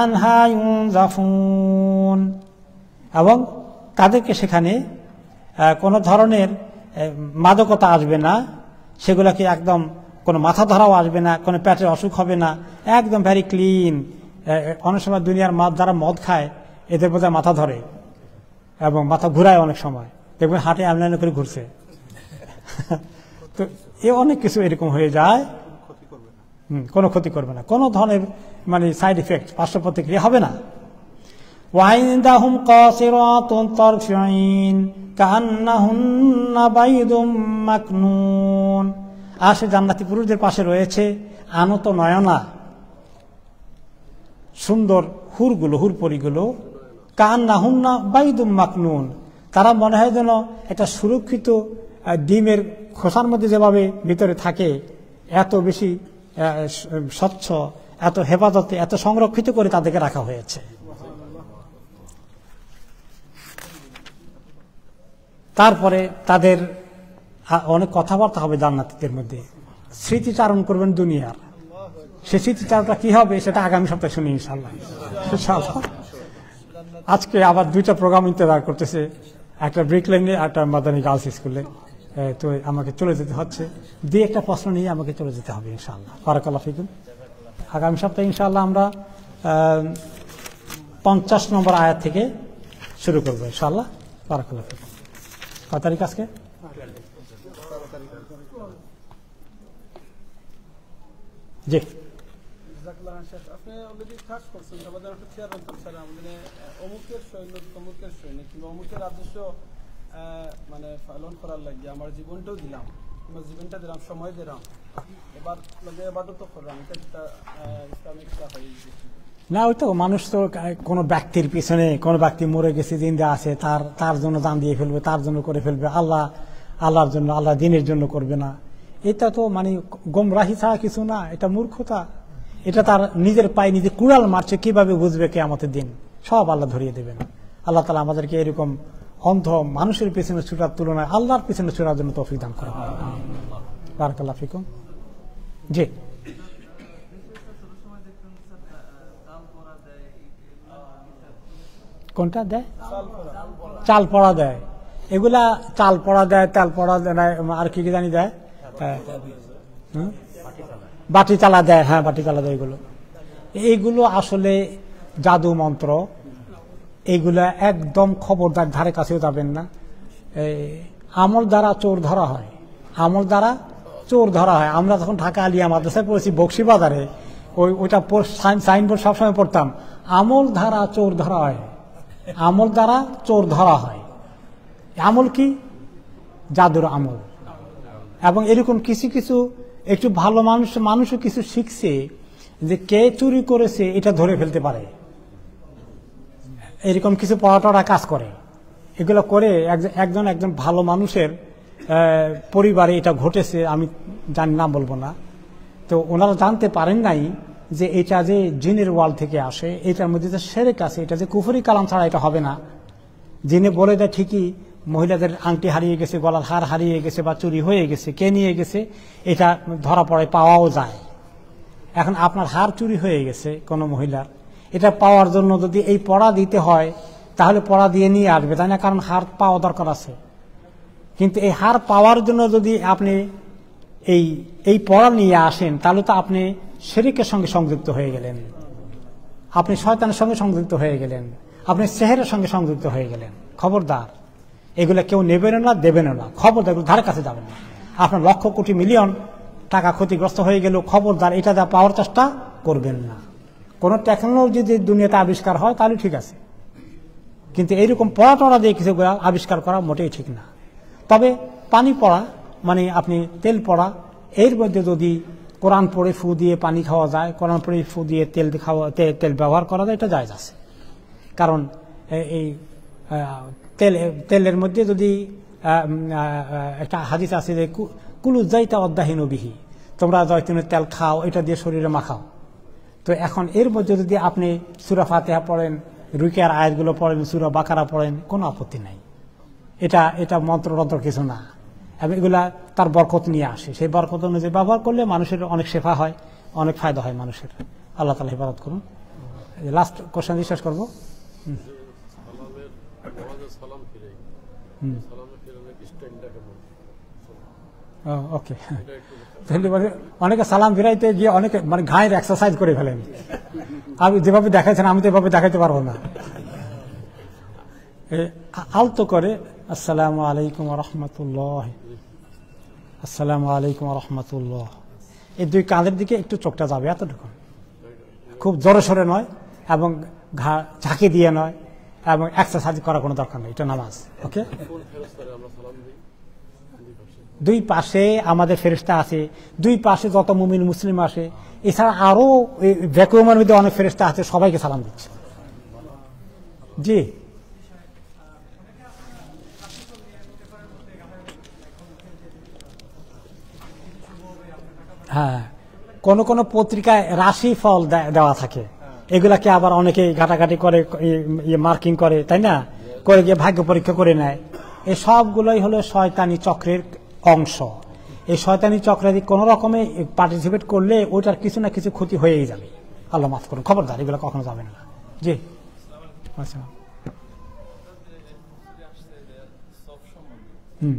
আনহা ইউনজাফুন, এবং তাদেরকে সেখানে কোনো ধরনের মাদকতা আসবে না, সেগুলোকে একদম কোনো মাথা ধরাও আসবে না, কোনো পেটের অসুখ হবে না, একদম ভেরি ক্লিন। অনেক সময় দুনিয়ার যারা মদ খায় এদের বোধহয় মাথা ধরে এবং মাথা ঘুরায়, অনেক সময় দেখবেন হাটে আমলাইন করে ঘুরছে। তো এ অনেক কিছু এরকম হয়ে যায়, কোনো ক্ষতি করবে না, কোনো ধরনের মানে সাইড ইফেক্ট, পার্শ্ব প্রতিক্রিয়া হবে না। ওয়াইনদাহুম কাসিরাতুত তারফিন কান্নাহুন্না বাইদুম মাকনুন, আর সে জান্নাতি পুরুষদের পাশে রয়েছে আনত নয়না সুন্দর হুরগুলো, হুরপরিগুলো, কান্নাহুন্না বাইদুম মাকনুন, তারা মনে হয় যেন একটা সুরক্ষিত ডিমের খোসার মধ্যে যেভাবে ভিতরে থাকে, এত বেশি স্বচ্ছ, এত হেফাজতে, এত সংরক্ষিত করে তাদেরকে রাখা হয়েছে। তারপরে তাদের অনেক কথাবার্তা হবে জান্নাতীদের মধ্যে, স্মৃতিচারণ করবেন দুনিয়ার। সে স্মৃতিচারণটা কি হবে সেটা আগামী সপ্তাহে শুনি ইনশাআল্লাহ। আজকে আবার 2টা প্রোগ্রাম ইন্তজার করতেছে, একটা ব্রিকল্যান্ডে, একটা মাদানী গার্লস স্কুলে। তো আমাকে চলে যেতে হচ্ছে, দিয়ে একটা প্রশ্ন নিয়ে আমাকে চলে যেতে হবে ইনশাআল্লাহ। বারাকাল্লাহ ফিকুম। আগামী সপ্তাহে ইনশাআল্লাহ আমরা 50 নম্বর আয়াত থেকে শুরু করবো ইনশাআল্লাহ। বারাকাল্লাহ ফিকুম। কত তারিখ আজকে? জি, আপনি অলরেডি কাজ করছেন, আমাদের একটা চেয়ার করছেন, আমাদের অমুকের সৈন্য তমুকের সৈন্য কিংবা অমুকের আদর্শ মানে পালন করার লাগে আমার জীবনটাও দিলাম, আমার জীবনটা দিলাম, সময় দিলাম, এবার লগে এবারও তো করলাম, এটা ইসলামিক না। ওই তো মানুষ তো কোনো ব্যক্তির পিছনে, কোনো ব্যক্তি মরে গেছে, জিন্দা আছে, তার জন্য দান দিয়ে ফেলবে, তার জন্য করে ফেলবে, আল্লাহর জন্য, আল্লাহ দিনের জন্য করবে না। এটা তো মানে গোমরাহি ছাড়া কিছু না, এটা মূর্খতা। এটা তার নিজের পায়ে নিজে কুড়াল মারছে, কিভাবে বুঝবে কিয়ামতের দিন? সব আল্লাহ ধরিয়ে দেবেন। আল্লাহ তাআলা আমাদেরকে এরকম অন্ধ মানুষের পিছনে ছুটার তুলনায় আল্লাহর পিছনে ছুটার জন্য তৌফিক দান করা। বারাকাল্লাহু ফিকুম। জি, কোনটা দেয়? চাল পড়া দেয়, এগুলা চাল পড়া দেয়, তেল পড়া দেয়, আর কি জানি দেয়, বাটি চালা দেয়। হ্যাঁ, বাটি চালা দেয়। এইগুলো আসলে জাদু মন্ত্র, এইগুলা একদম খবরদার ধারে কাছেও যাবেন না। আমল দ্বারা চোর ধরা হয়, আমল দ্বারা চোর ধরা হয়। আমরা যখন ঢাকা আলিয়া মাদ্রাসায় পড়েছি বক্সিবাজারে, ওইটা সাইনবোর্ড সবসময় পড়তাম, আমল দ্বারা চোর ধরা হয়, আমল দ্বারা চোর ধরা হয়। আমল কি? জাদুর আমল। এবং এরকম কিছু কিছু একটু ভালো মানুষও কিছু শিখছে যে কে চুরি করেছে এটা ধরে ফেলতে পারে, এরকম কিছু পড়াটা কাজ করে। এগুলো করে একজন ভালো মানুষের পরিবারে এটা ঘটেছে, আমি জানি না, বলবো না। তো ওনারা জানতে পারেন নাই যে এটা যে জিনের ওয়ার্ল্ড থেকে আসে, এটার মধ্যে যে শিরক আছে, এটা যে কুফরি কালাম ছাড়া এটা হবে না। জিনে বলে দেয় ঠিকই, মহিলাদের আংটি হারিয়ে গেছে, গলার হার হারিয়ে গেছে বা চুরি হয়ে গেছে, কে নিয়ে গেছে এটা ধরা পড়ে, পাওয়াও যায়। এখন আপনার হার চুরি হয়ে গেছে কোনো মহিলার, এটা পাওয়ার জন্য যদি এই পড়া দিতে হয় তাহলে পড়া দিয়ে নিয়ে আসবে, তাই না? কারণ হার পাওয়া দরকার আছে। কিন্তু এই হার পাওয়ার জন্য যদি আপনি এই পড়া নিয়ে আসেন তাহলে তো আপনি শিরকের সঙ্গে সংযুক্ত হয়ে গেলেন, আপনি শয়তানের সঙ্গে সংযুক্ত হয়ে গেলেন, আপনি সেহেরের সঙ্গে সংযুক্ত হয়ে গেলেন। খবরদার, এগুলো কেউ নেবেন না, দেবেন না, খবরদার, এগুলো ধারে কাছে যাবেন না। আপনার লক্ষ কোটি মিলিয়ন টাকা ক্ষতিগ্রস্ত হয়ে গেল, খবরদার এটা যা পাওয়ার চেষ্টা করবেন না। কোন টেকনোলজি যদি দুনিয়াতে আবিষ্কার হয় তাহলে ঠিক আছে, কিন্তু এইরকম পড়া টড়া দিয়ে কিছু আবিষ্কার করা মোটেই ঠিক না। তবে পানি পড়া মানে আপনি তেল পড়া, এর মধ্যে যদি কোরআন পড়ে ফু দিয়ে পানি খাওয়া যায়, কোরআন পড়ে ফু দিয়ে তেল ব্যবহার করা যায়, এটা জায়েজ আছে। কারণ এই তেলের মধ্যে যদি একটা হাদিস আছে যে কুলু যাইতা অদ্দাহীন বিহি, তোমরা জয়তুনের তেল খাও, এটা দিয়ে শরীরে মাখাও। তো এখন এর মধ্যে যদি আপনি সূরা ফাতিহা পড়েন, রুকিয়ার আয়াতগুলো পড়েন, সূরা বাকারা পড়েন, কোনো আপত্তি নাই। এটা মন্ত্রতন্ত্র কিছু না, এবং এগুলা তার বরকত নিয়ে আসে। সেই বরকত অনুযায়ী ব্যবহার করলে মানুষের অনেক শেফা হয়, অনেক ফায়দা হয় মানুষের। আল্লাহ তাআলা হেফাজত করুন। লাস্ট কোশ্চেন শেষ করবো। ওকে, অনেকে সালাম ফিরাইতে গিয়ে অনেকে মানে ঘায়ের এক্সারসাইজ করে ফেলেন। আমি যেভাবে দেখাইছেন আমি তো এভাবে দেখাইতে পারবো না। আলতো করে আসসালামু আলাইকুম ওয়া রাহমাতুল্লাহ, আসসালামু আলাইকুম ওয়া রাহমাতুল্লাহ, এই দুই কাঁধের দিকে একটু চোখটা যাবে, এতটুকু, খুব জোরে সরে নয় এবং ঝাঁকি দিয়ে নয়, এবং এক্সারসাইজ করার কোনো দরকার নেই, এটা নামাজ। ওকে, দুই পাশে আমাদের ফেরেশতা আছে, দুই পাশে যত মুমিন মুসলিম আসে, এছাড়া আরো ভ্যাকুয়ামের মধ্যে অনেক ফেরেশতা আছে, সবাইকে সালাম দিচ্ছে। জি, হ্যাঁ, কোন কোন পত্রিকায় রাশি ফল দেওয়া থাকে, এগুলাকে আবার অনেকে ঘাটাঘাটি করে, মার্কিং করে, তাই না, করে গিয়ে ভাগ্য পরীক্ষা করে নেয়। এই সবগুলোই হলো শয়তানি চক্রের অংশ। এই শয়তানি চক্রে কোন রকমে পার্টিসিপেট করলে ওইটার কিছু না কিছু ক্ষতি হয়েই যাবে। আল্লাহ মাফ করুন, খবরদার এগুলো কখনো যাবে না। জি, আচ্ছা, হুম,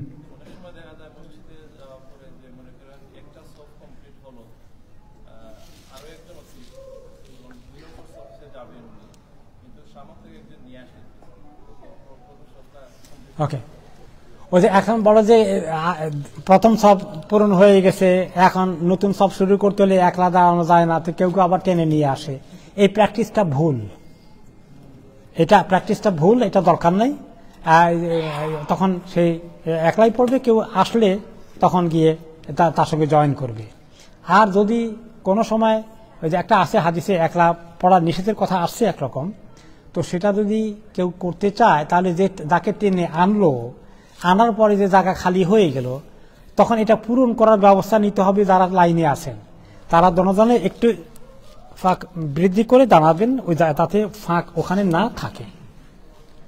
ওকে। ওই যে এখন বড় যে প্রথম সব পূরণ হয়ে গেছে, এখন নতুন সব শুরু করতে হলে একলা দাঁড়ানো যায় না, তো কেউ কেউ আবার টেনে নিয়ে আসে। এই প্র্যাকটিসটা ভুল, এটা দরকার নাই। তখন সেই একলাই পড়বে, কেউ আসলে তখন গিয়ে তার সঙ্গে জয়েন করবে। আর যদি কোনো সময় ওই যে একটা আছে হাদিসে একলা পড়ার নিষেধের কথা আসছে একরকম, তো সেটা যদি কেউ করতে চায় তাহলে যে যাকে টেনে আনলো, আনার পরে যে জায়গা খালি হয়ে গেল, তখন এটা পূরণ করার ব্যবস্থা নিতে হবে। যারা লাইনে আছেন তারা দনজনে একটু ফাঁক বৃদ্ধি করে দাঁড়াবেন, ওই তাতে ফাঁক ওখানে না থাকে।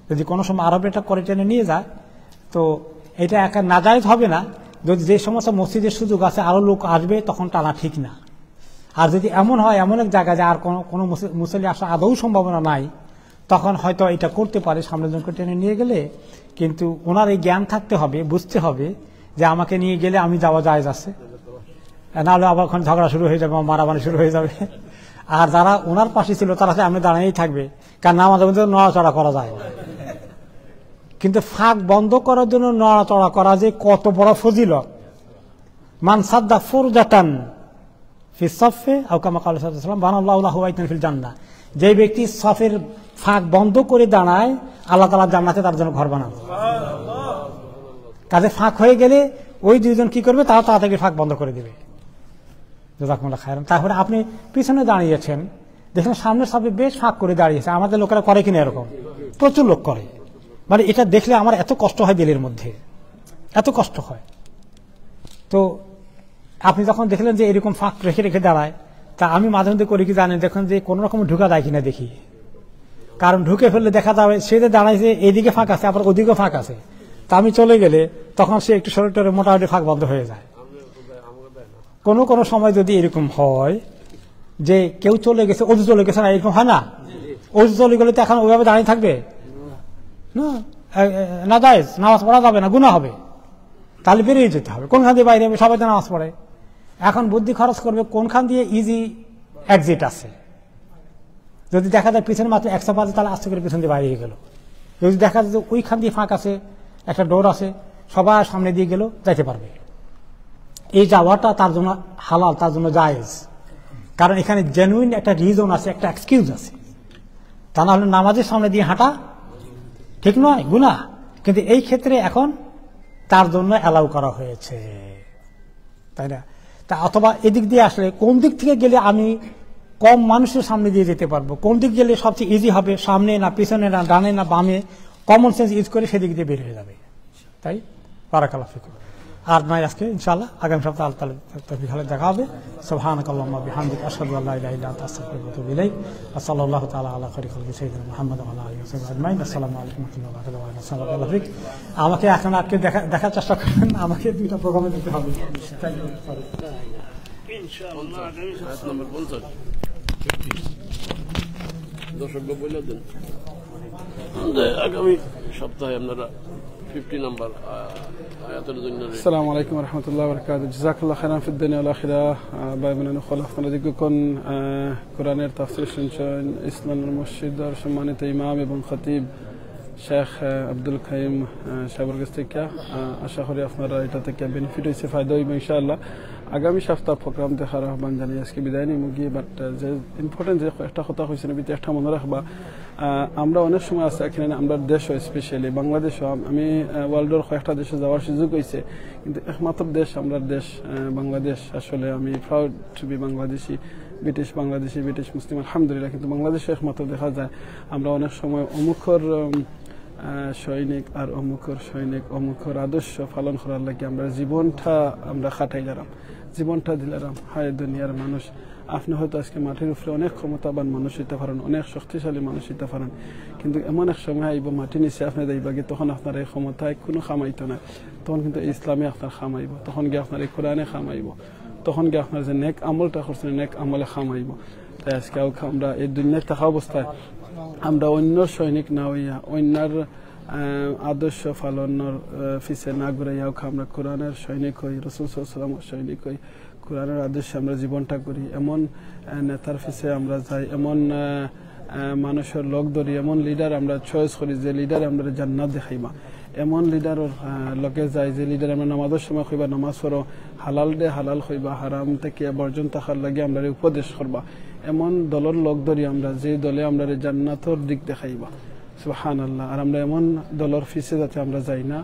যদি কোনো সময় আরব এটা করে টেনে নিয়ে যায়, তো এটা একা নাজায়েজ হবে না। যদি যে সমস্ত মসজিদের সুযোগ আছে আরো লোক আসবে, তখন টানা ঠিক না। আর যদি এমন হয় এমন এক জায়গায় যে আর কোনো মুসল্লি আসা আদৌ সম্ভাবনা নাই, তখন হয়তো এটা করতে পারে, সামনের জনকে টেনে নিয়ে গেলে। কিন্তু ওনার এই জ্ঞান থাকতে হবে, বুঝতে হবে যে আমাকে নিয়ে গেলে আমি যাওয়া জায়েজ আছে, নাহলে আবার ওখানে ঝগড়া শুরু হয়ে যাবে, মারামারি শুরু হয়ে যাবে। আর যারা ওনার পাশে ছিল তারা সামনে দাঁড়িয়েই থাকবে, কারণ আমাদের মধ্যে নড়াচড়া করা যায়। কিন্তু ফাঁক বন্ধ করার জন্য নড়াচড়া করা যে কত বড় ফজিলত। মান সাদ্দা ফুরজাতান ফি সফে আও কামা ক্বালা সাল্লাল্লাহু আলাইহি ওয়াসাল্লাম বানাল্লাহু লাহু বাইতান ফিল জান্নাহ, যে ব্যক্তি সফের ফাঁক বন্ধ করে দাঁড়ায়, আল্লাহ তাআলা জান্নাতে তার জন্য ঘর বানাবে। কাজে ফাঁক হয়ে গেলে ওই দুইজন কি করবে, তারা তাড়াতাড়ি ফাঁক বন্ধ করে দিবে। জাযাকুমুল্লাহ খায়রান। তারপরে আপনি পিছনে দাঁড়িয়েছেন, দেখলেন সামনের সবে বেশ ফাঁক করে দাঁড়িয়েছে। আমাদের লোকেরা করে কিনা এরকম, প্রচুর লোক করে। মানে এটা দেখলে আমার এত কষ্ট হয়, দিলের মধ্যে এত কষ্ট হয়। তো আপনি যখন দেখলেন যে এরকম ফাঁক রেখে রেখে দাঁড়ায়, তা আমি মাঝে মধ্যে করি কি জানেন, দেখুন যে কোন রকম ঢুকা যায় কিনা দেখি। কারণ ঢুকে ফেললে দেখা যাবে সে যে দাঁড়াইছে এদিকে ফাঁক আছে, আবার ওদিকে ফাঁক আছে, তা আমি চলে গেলে তখন সে একটু শরীরটা মোটামুটি ফাঁক বন্ধ হয়ে যায়। কোন কোন সময় যদি এরকম হয় যে কেউ চলে গেছে, অজু চলে গেছে না, এরকম হয় না, অজু চলে গেলে তো এখন ওইভাবে দাঁড়িয়ে থাকবে না, জায়েজ, নামাজ পড়া যাবে না, গুনাহ হবে। তাহলে বেরিয়ে যেতে হবে, কোনখান দিয়ে বাইরে হবে, সবাই তো নামাজ পড়ে। এখন বুদ্ধি খরচ করবে কোনখান দিয়ে ইজি এক্সিট আছে। যদি দেখা যায় পিছনে মাত্র 100 পাঁচ, তাহলে আস্তে করে পিছন দিয়ে বাইরে গেল। যদি দেখা যায় যে ওইখান দিয়ে ফাঁক আছে, একটা ডোর আছে, সবার সামনে দিয়ে গেল, যাইতে পারবে। এই যাওয়াটা তার জন্য হালাল, তার জন্য জায়েজ। কারণ এখানে জেনুইন একটা রিজন আছে, একটা এক্সকিউজ আছে। তা না হলে নামাজের সামনে দিয়ে হাঁটা ঠিক নয়, গুনাহ। কিন্তু এই ক্ষেত্রে এখন তার জন্য অ্যালাউ করা হয়েছে, তাই না? তা অথবা এদিক দিয়ে আসলে কোন দিক থেকে গেলে আমি কম মানুষের সামনে দিয়ে যেতে পারবো, কোন দিক গেলে সবচেয়ে ইজি হবে, সামনে না পিছনে না ডানে না বামে, কমন সেন্স ইউজ করে সেদিক দিয়ে বের হয়ে যাবে। তাই বারাকাল্লাহু ফিকুম। আর নাই আজকে ইনশাআল্লাহ আগামী সপ্তাহে আল্লাহ তাআলা তৌফিক হলে দেখা হবে। সুবহানাকাল্লাহুম্মা বিহামদিকা আশহাদু আল্লা ইলাহা ইল্লা আনতা আস্তাগফিরুকা ওয়া আতুবু ইলাইক। ওয়া সাল্লাল্লাহু তাআলা আলা খায়রি খালকি সাইয়্যিদিনা মুহাম্মাদ ওয়া আলা আলিহি ওয়া সাহবিহি আজমাইন। আসসালামু আলাইকুম ওয়া রাহমাতুল্লাহি ওয়া বারাকাতুহু। আমাকে এখন আজকে দেখার চেষ্টা করেন, আমাকে দুইটা প্রোগ্রামে দিতে হবে ইনশাআল্লাহ। আয়াত নম্বর 50 দর্শককে বলে দেন যে আগামী সপ্তাহে আপনারা 50 নম্বর আয়াতের জন্য। আসসালামু আলাইকুম ওয়া রাহমাতুল্লাহি ওয়া বারাকাতুহু। জাযাকাল্লাহু খাইরান ফিদ দুনিয়া ওয়াল আখিরা। ভাই বোনেরা আপনারা দীর্ঘক্ষণ কোরআনের তাফসীর শুনছেন ইসলামের মসজিদের সম্মানিত ইমাম এবং খতিব শেখ আব্দুল কাইম সাহেবের কাছ থেকে। আশা করি আপনারা এটা থেকে বেনিফিট হয়েছে, ফায়দা হইবে ইনশাআল্লাহ। আগামী সপ্তাহ প্রোগ্রাম দেখার আহ্বান জানিয়ে আজকে বিদায় নিয়ে মুগিয়ে। বাট যে ইম্পর্টেন্ট যে একটা কথা হয়েছে নবীতে একটা মনে রাখবা, আমরা অনেক সময় আছে এখানে আমরা দেশও স্পেশালি বাংলাদেশও, আমি ওয়ার্ল্ডের কয়েকটা দেশে যাওয়ার সুযোগ হয়েছে, কিন্তু একমাত্র দেশ আমরা দেশ বাংলাদেশ। আসলে আমি proud to be Bangladeshi, British Bangladeshi, British Muslim আলহামদুলিল্লাহ। কিন্তু বাংলাদেশে একমাত্র দেখা যায় আমরা অনেক সময় অমুখর সৈনিক আর অমুখর সৈনিক অমুখর আদর্শ পালন করার লাগে আমরা জীবনটা আমরা খাটাই দিলাম, জীবনটা দিলাম। হায় দুনিয়ার মানুষ, আপনি হয়তো আজকে মাটির উপরে অনেক ক্ষমতাবান মানুষ হইতে পারেন, অনেক শক্তিশালী মানুষ হইতে পারেন, কিন্তু এমন এক সময় আইব মাটি নিচে আপনি যাইবাগে, তখন আপনার এই ক্ষমতায় কোনো খামাইতো না, তখন কিন্তু ইসলামে আপনার খামাইব, তখন গিয়ে আপনার এই কোরআনে খামাইব, তখন গিয়ে আপনার যে নেক আমলটা করছেন নেক আমলে খামাইব। তাই আজকে আমরা এই দুনিয়ায় থাকা অবস্থায় আমরা অন্য সৈনিক না হইয়া অন্যার আদর্শ পালনের পিছে না ঘুরাইয়া আমরা কোরআনের সৈনিক হই, রাসূল সাল্লাল্লাহু আলাইহি ওয়াসাল্লামের সৈনিক হই, কোরআনের আদর্শে আমরা জীবনটা করি, এমন নেতার পিছে আমরা যাই, এমন মানুষের লোক ধরি, এমন লিডার আমরা চয়েস করি যে লিডার আমরা জান্নাত দেখাইবা, এমন লিডারের লগে যাই যে লিডার আমরা নামাজের সময় কইবা নামাজ পড়ো, হালাল দে হালাল কইবা, হারাম থেকে বর্জন থাকার লাগে আমরা উপদেশ করবা, এমন দলের লোক ধরি আমরা যে দলে আমরা জান্নাতের দিক দেখাইবা। সুবহানাল্লাহ। আর আমরা এমন দলের পিছে যাতে আমরা যাই না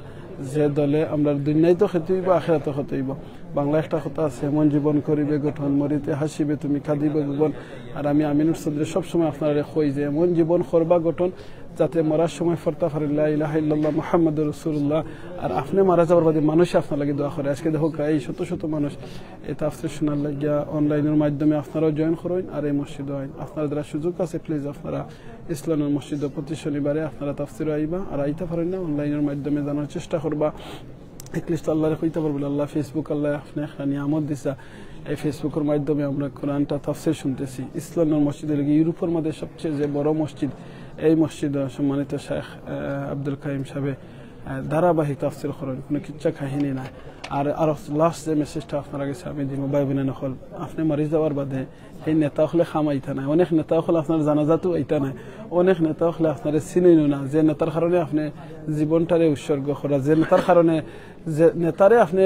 যে দলে আমরা দুনিয়ায় তো খেতে হইব আখিরাতে খেতে হইব। বাংলা একটা কথা আছে, এমন জীবন করিবে গঠন মরিতে হাসিবে তুমি কাঁদিবে ভুবন। আর আমি আমিনুর চৌধুরী সবসময় আপনারা কই যে এমন জীবন করবা গঠন যাতে মরার সময় ফরতা ফারিল লা ইলাহা ইল্লাল্লাহ মুহাম্মাদুর রাসূলুল্লাহ। আর আপনি মারা যাওয়ার বাদে মানুষ আপনার লাগে দোয়া করে। আজকে দেখো এই শত শত মানুষ এই তাফসীর শোনার লাগিয়া অনলাইনের মাধ্যমে আপনারাও জয়েন করেন আর এই মসজিদে আইন। আপনারা যারা সুযোগ আছে প্লিজ আপনারা ইসলামের মসজিদে প্রতি শনিবারে আপনারা তাফসীর আইবা, আর আইতে পারেন না অনলাইনের মাধ্যমে জানার চেষ্টা করবা। একলিস্ট আল্লাহরে কইতে পারবো আল্লাহ ফেসবুক আল্লাহ আপনি একটা নিয়ামত দিছা, এই ফেসবুকের মাধ্যমে আমরা কোরআনটা তাফসীর শুনতেছি। ইসলামের মসজিদের লাগে ইউরোপের মধ্যে সবচেয়ে যে বড় মসজিদ, এই মসজিদ সম্মানিত শেখ আব্দুল কাইম সাহেব ধারাবাহিক তাফসীর করেন, কোনো কিচ্ছা কাহিনী নাই। আর লাস্ট যে মেসেজটা আপনারা গেছে আমি দিব, ভাই বোনে নকল আপনি মারি যাওয়ার বাদে এই নেতা হলে খামাইতা নাই, অনেক নেতা হলে আপনার জানাজাতো এইটা নাই, অনেক নেতা হলে আপনার চিনিও না, যে নেতার কারণে আপনি জীবনটারে উৎসর্গ করা, যে নেতার কারণে যে নেতারে আপনি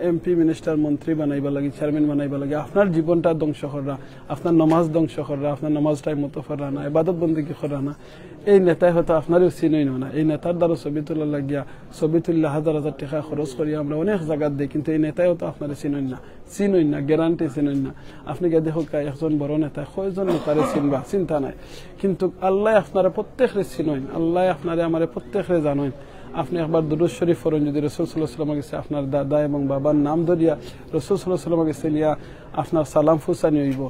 এমপি মিনিস্টার মন্ত্রী বানাইবা লাগে, চেয়ারম্যান বানাইবা লাগে, আপনার জীবনটা ধ্বংস করা, আপনার নমাজ ধ্বংস করা, আপনার নমাজ টাইম মতো করা না, ইবাদত বন্দেগী করা না, এই নেতাই হয়তো আপনারও চিনই না। এই নেতার দ্বারা ছবি তোলা লাগিয়া ছবি তুললে হাজার হাজার টাকা খরচ করিয়া আমরা অনেক জায়গাত দিই, কিন্তু এই নেতাই হয়তো আপনার চিনই না, গ্যারান্টি চিনই না। আপনি গিয়ে দেখো একজন বড় নেতা কয়জন নেতারে চিনবা, চিন্তা নাই, কিন্তু আল্লাহ আপনারা প্রত্যেকরে চিনইন, আল্লাহ আপনারে আমারে প্রত্যেকরে জানেন। আপনি একবার দুরূদ শরীফ পড়েন, যদি রাসূল সাল্লাল্লাহু আলাইহি ওয়াসাল্লাম কাছে আপনার দাদা এবং বাবার নাম ধরিয়া রাসূল সাল্লাল্লাহু আলাইহি ওয়াসাল্লাম কাছে লিয়া আপনার সালাম ফুসানি হইব।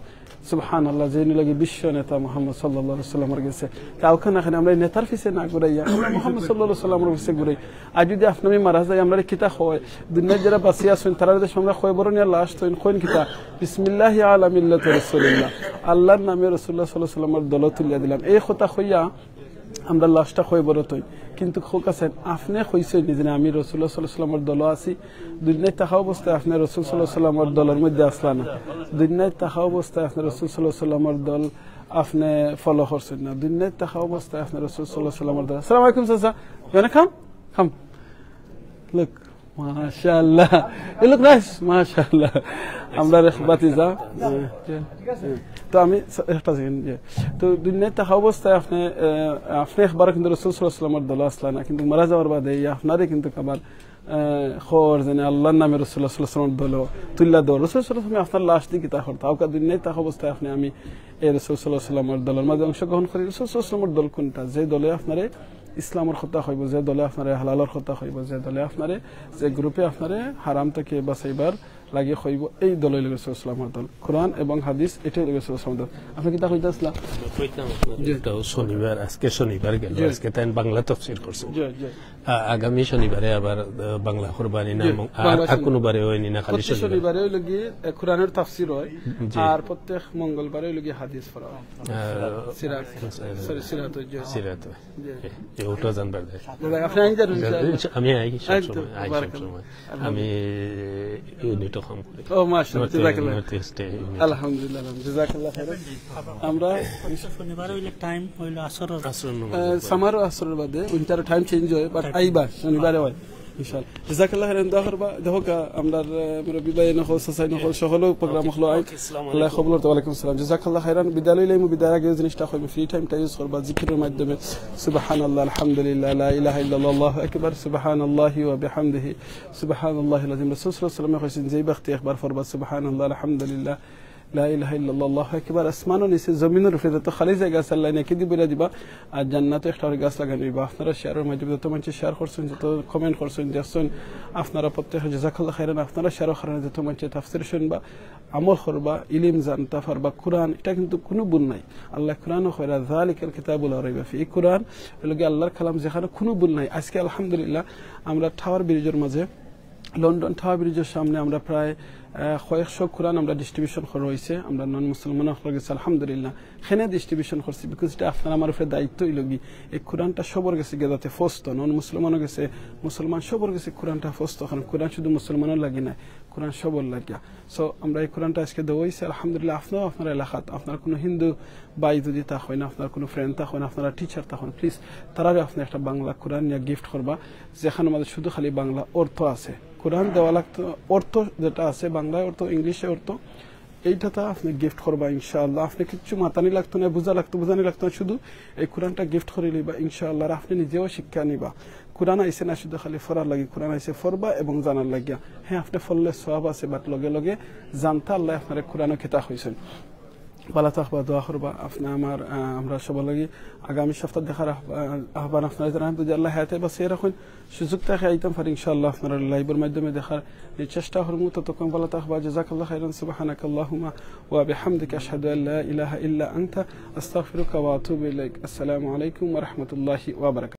সুবহানাল্লাহ, যিনি লাগে বিশ্ব নেতা মুহাম্মদ সাল্লাল্লাহু আলাইহি ওয়াসাল্লামের কাছে। কাউকে না আমরা নেতার পিছে না ঘুরাইয়া আমরা মুহাম্মদ সাল্লাল্লাহু আলাইহি ওয়াসাল্লামের কাছে ঘুরাই। আর যদি আপনি মারা যায় আমরা কিতা হয় দুনিয়ার যারা বাঁচিয়া আছেন তারা যদি আমরা কয় বরণিয়া লাস্ট হইন কোন কিতা বিসমিল্লাহি আলা মিল্লাতি রাসূলিল্লাহ, আল্লাহর নামে রাসূলুল্লাহ সাল্লাল্লাহু আলাইহি ওয়াসাল্লামের দলত তুলিয়া দিলাম, এই কথা কইয়া আমরা লাস্টটা কয় বরত হই। কিন্তু খোক আছেন আপনি কইছেন যে আমি রাসূলুল্লাহ সাল্লাল্লাহু আলাইহি ওয়াসাল্লামের দল আছি, দুনিয়ায় থাকা অবস্থায় আপনি রাসূল সাল্লাল্লাহু আলাইহি ওয়াসাল্লামের দলের মধ্যে আসলা না, দুনিয়ায় থাকা অবস্থায় আপনি রাসূল সাল্লাল্লাহু আলাইহি ওয়াসাল্লামের দল আপনি ফলো করছেন না, দুনিয়ায় থাকা অবস্থায় আপনি রাসূল সাল্লাল্লাহু আলাইহি ওয়াসাল্লামের দল। আসসালামু আলাইকুম চাচা, you wanna come? Look, মাশাআল্লাহ, you look nice, মাশাআল্লাহ। আমরা বাতিজা তো আমি একটা সেকেন্ড, তো দুনিয়ায় থাকা অবস্থায় আপনি একবার কিন্তু রাসূল সাল্লাল্লাহু আলাইহি ওয়াসাল্লামের দল আসলা না, কিন্তু মারা যাওয়ার বাদে আপনারই কিন্তু আবার খবর জানে আল্লাহর নামে রাসূলুল্লাহ সাল্লাল্লাহু আলাইহি ওয়াসাল্লামের দল তুল্লা দল রাসূল সাল্লাল্লাহু আলাইহি ওয়াসাল্লাম আপনার লাশ দিয়ে কিতা করতে আওকা দুনিয়ায় থাকা অবস্থায় আপনি আমি এই রাসূল সাল্লাল্লাহু আলাইহি ওয়াসাল্লামের দলের মাঝে অংশগ্রহণ করি। রাসূল সাল্লাল্লাহু আলাইহি ওয়াসাল্লামের দল কোনটা? যে দলে আপনারে ইসলামের কথা হইব, যে দলে আপনারে হালালর কথা হইব, যে দলে আপনারে যে গ্রুপে আপনারে হারাম থেকে বাঁচাইবার লাগে হইব, এই দলে লগে ইসলামের দল। কোরআন এবং হাদিস এটাই লগে ইসলামের দল। আপনি কি তা কইতা আসলা? শনিবার, আজকে শনিবার গেল, আজকে তাই বাংলা তাফসীর করছে। জি জি, আগামী শনিবারে আবার বাংলা কুরবানি না, আর কোনো বারে হয়নি না, খালি শনিবারে ওই লগি কোরআনের তাফসীর হয়, আর প্রত্যেক মঙ্গলবারে ওই লগি হাদিস পড়া হয়, সিরাত সিরাত সিরাত ওটা জানবার দেয়। আপনি আইন জানেন? আমি আই সবসময় আমি ইউনিটও কাম করি। ও মাশাআল্লাহ, জাযাকাল্লাহ, আলহামদুলিল্লাহ, জাযাকাল্লাহ খাইর। আমরা শনিবারে হইলে টাইম হইলো আসরের সামার আসরের বাদে উইন্টার টাইম চেঞ্জ হয়, বাট আইবা শনিবারে হয় ইনশাআল্লাহ। জাযাকাল্লাহ খাইরান। দেখো আমরা মুরব্বি ভাই নখল সাসাই নখল সকল প্রোগ্রাম হলো আই আল্লাহ কবুল করতে। ওয়ালাইকুম আসসালাম, জাযাকাল্লাহ খাইরান। বিদায় লইলে বিদায় আগে জিনিসটা হইবে ফ্রি টাইমটা ইউজ করবা জিকিরের মাধ্যমে। সুবহানাল্লাহ, আলহামদুলিল্লাহ, লা ইলাহা ইল্লাল্লাহ, আল্লাহু আকবার, সুবহানাল্লাহি ওয়া বিহামদিহি, সুবহানাল্লাহিল আযীম। রাসূল সাল্লাল্লাহু আলাইহি ওয়াসাল্লাম কইছেন, যেই ব্যক্তি একবার পড়বা সুবহানাল্লাহ, আলহামদুলিল্লাহ, লা ইলাহা ইল্লাল্লাহ, আল্লাহু আকবার, আসমানের নিচে জমিনের উপরে যত খালি জায়গা আছে আল্লাহ নাকি দি বলে দিবা, আর জান্নাতে একটা গাছ লাগানো দিবা। আপনারা শেয়ারের মাধ্যমে যত মানুষ শেয়ার করছেন, যত কমেন্ট করছেন, দেখছেন, আপনারা প্রত্যেক জাযাকাল্লাহ খাইরান। আপনারা শেয়ার করেন, যত মানুষ তাফসীর শুনবা, আমল করবা, ইলম জানতা পারবা। কোরআন এটা কিন্তু কোনো ভুল নাই। আল্লাহ কোরআনও কইরা যালিকাল কিতাবুল লা রাইবা ফি, এই কোরআন হলো আল্লাহর কালাম, যেখানে কোনো ভুল নাই। আজকে আলহামদুলিল্লাহ আমরা টাওয়ার ব্রিজের মাঝে, লন্ডন টাওয়ার ব্রিজের সামনে আমরা প্রায় কয়েকশো কোরআন আমরা ডিস্ট্রিবিউশন করা হয়েছে। আমরা নন মুসলমান গেছে আলহামদুলিল্লাহ, সেনে ডিস্ট্রিবিউশন করছি, বিকজ এটা আপনার আমার উপরে দায়িত্ব ইলগি। এই কোরআনটা সবর গেছে যাতে ফস্ত, নন মুসলমানও গেছে, মুসলমান সবর গেছে কোরআনটা ফস্ত। কারণ কোরআন শুধু মুসলমানের লাগি না, কোরআন সবর লাগিয়া। সো আমরা এই কোরআনটা আজকে দেওয়াইছি আলহামদুলিল্লাহ। আপনারাও আপনার এলাকাত আপনার কোনো হিন্দু ভাই যদি তা হয় না, আপনার কোনো ফ্রেন্ড তা হয় না, আপনারা টিচার তা হন, প্লিজ তারাও আপনি একটা বাংলা কোরআন নিয়ে গিফট করবা, যেখানে আমাদের শুধু খালি বাংলা অর্থ আছে। কোরআন দেওয়া লাগতো, অর্থ যেটা আছে বাংলায় অর্থ, ইংলিশে অর্থ, এইটাতে আপনি গিফট করবা ইনশাআল্লাহ। আপনি কিছু মাতানি লাগতো না, বুঝানি লাগতো না, শুধু এই কোরআনটা গিফট করে নিবা ইনশাআল্লাহ। আর আপনি নিজেও শিক্ষা নিবা। কোরআন আইসে না শুধু খালি ফরার লাগে, কোরআন আইসে ফরবা এবং জানার লাগিয়া। হ্যাঁ, আপনি ফললে সওয়াব আছে, বাট লগে লগে জানতা আল্লাহ আপনার কোরআনও খেতা হয়েছেন। ভালো থাকবা, দোয়া করবা। আপনি আমরা সবার লাগি আগামী সপ্তাহ দেখার আহ্বান আপনারা জানান। যদি আল্লাহ হায়াতে বাঁচিয়ে রাখুন, সুযোগ থাকে আইতাম পারি ইনশাআল্লাহ আপনারা লাইভের মাধ্যমে দেখার চেষ্টা করবো। ততক্ষণ ভালো থাকবা, জাযাকাল্লাহু খাইরান। সুবহানাকাল্লাহুম্মা ওয়া বিহামদিকা আশহাদু আল্লা ইলাহা ইল্লা আনতা আস্তাগফিরুকা ওয়া আতুবু ইলাইক। আসসালামু আলাইকুম ওয়া রাহমাতুল্লাহি ওয়া বারাকাতুহু।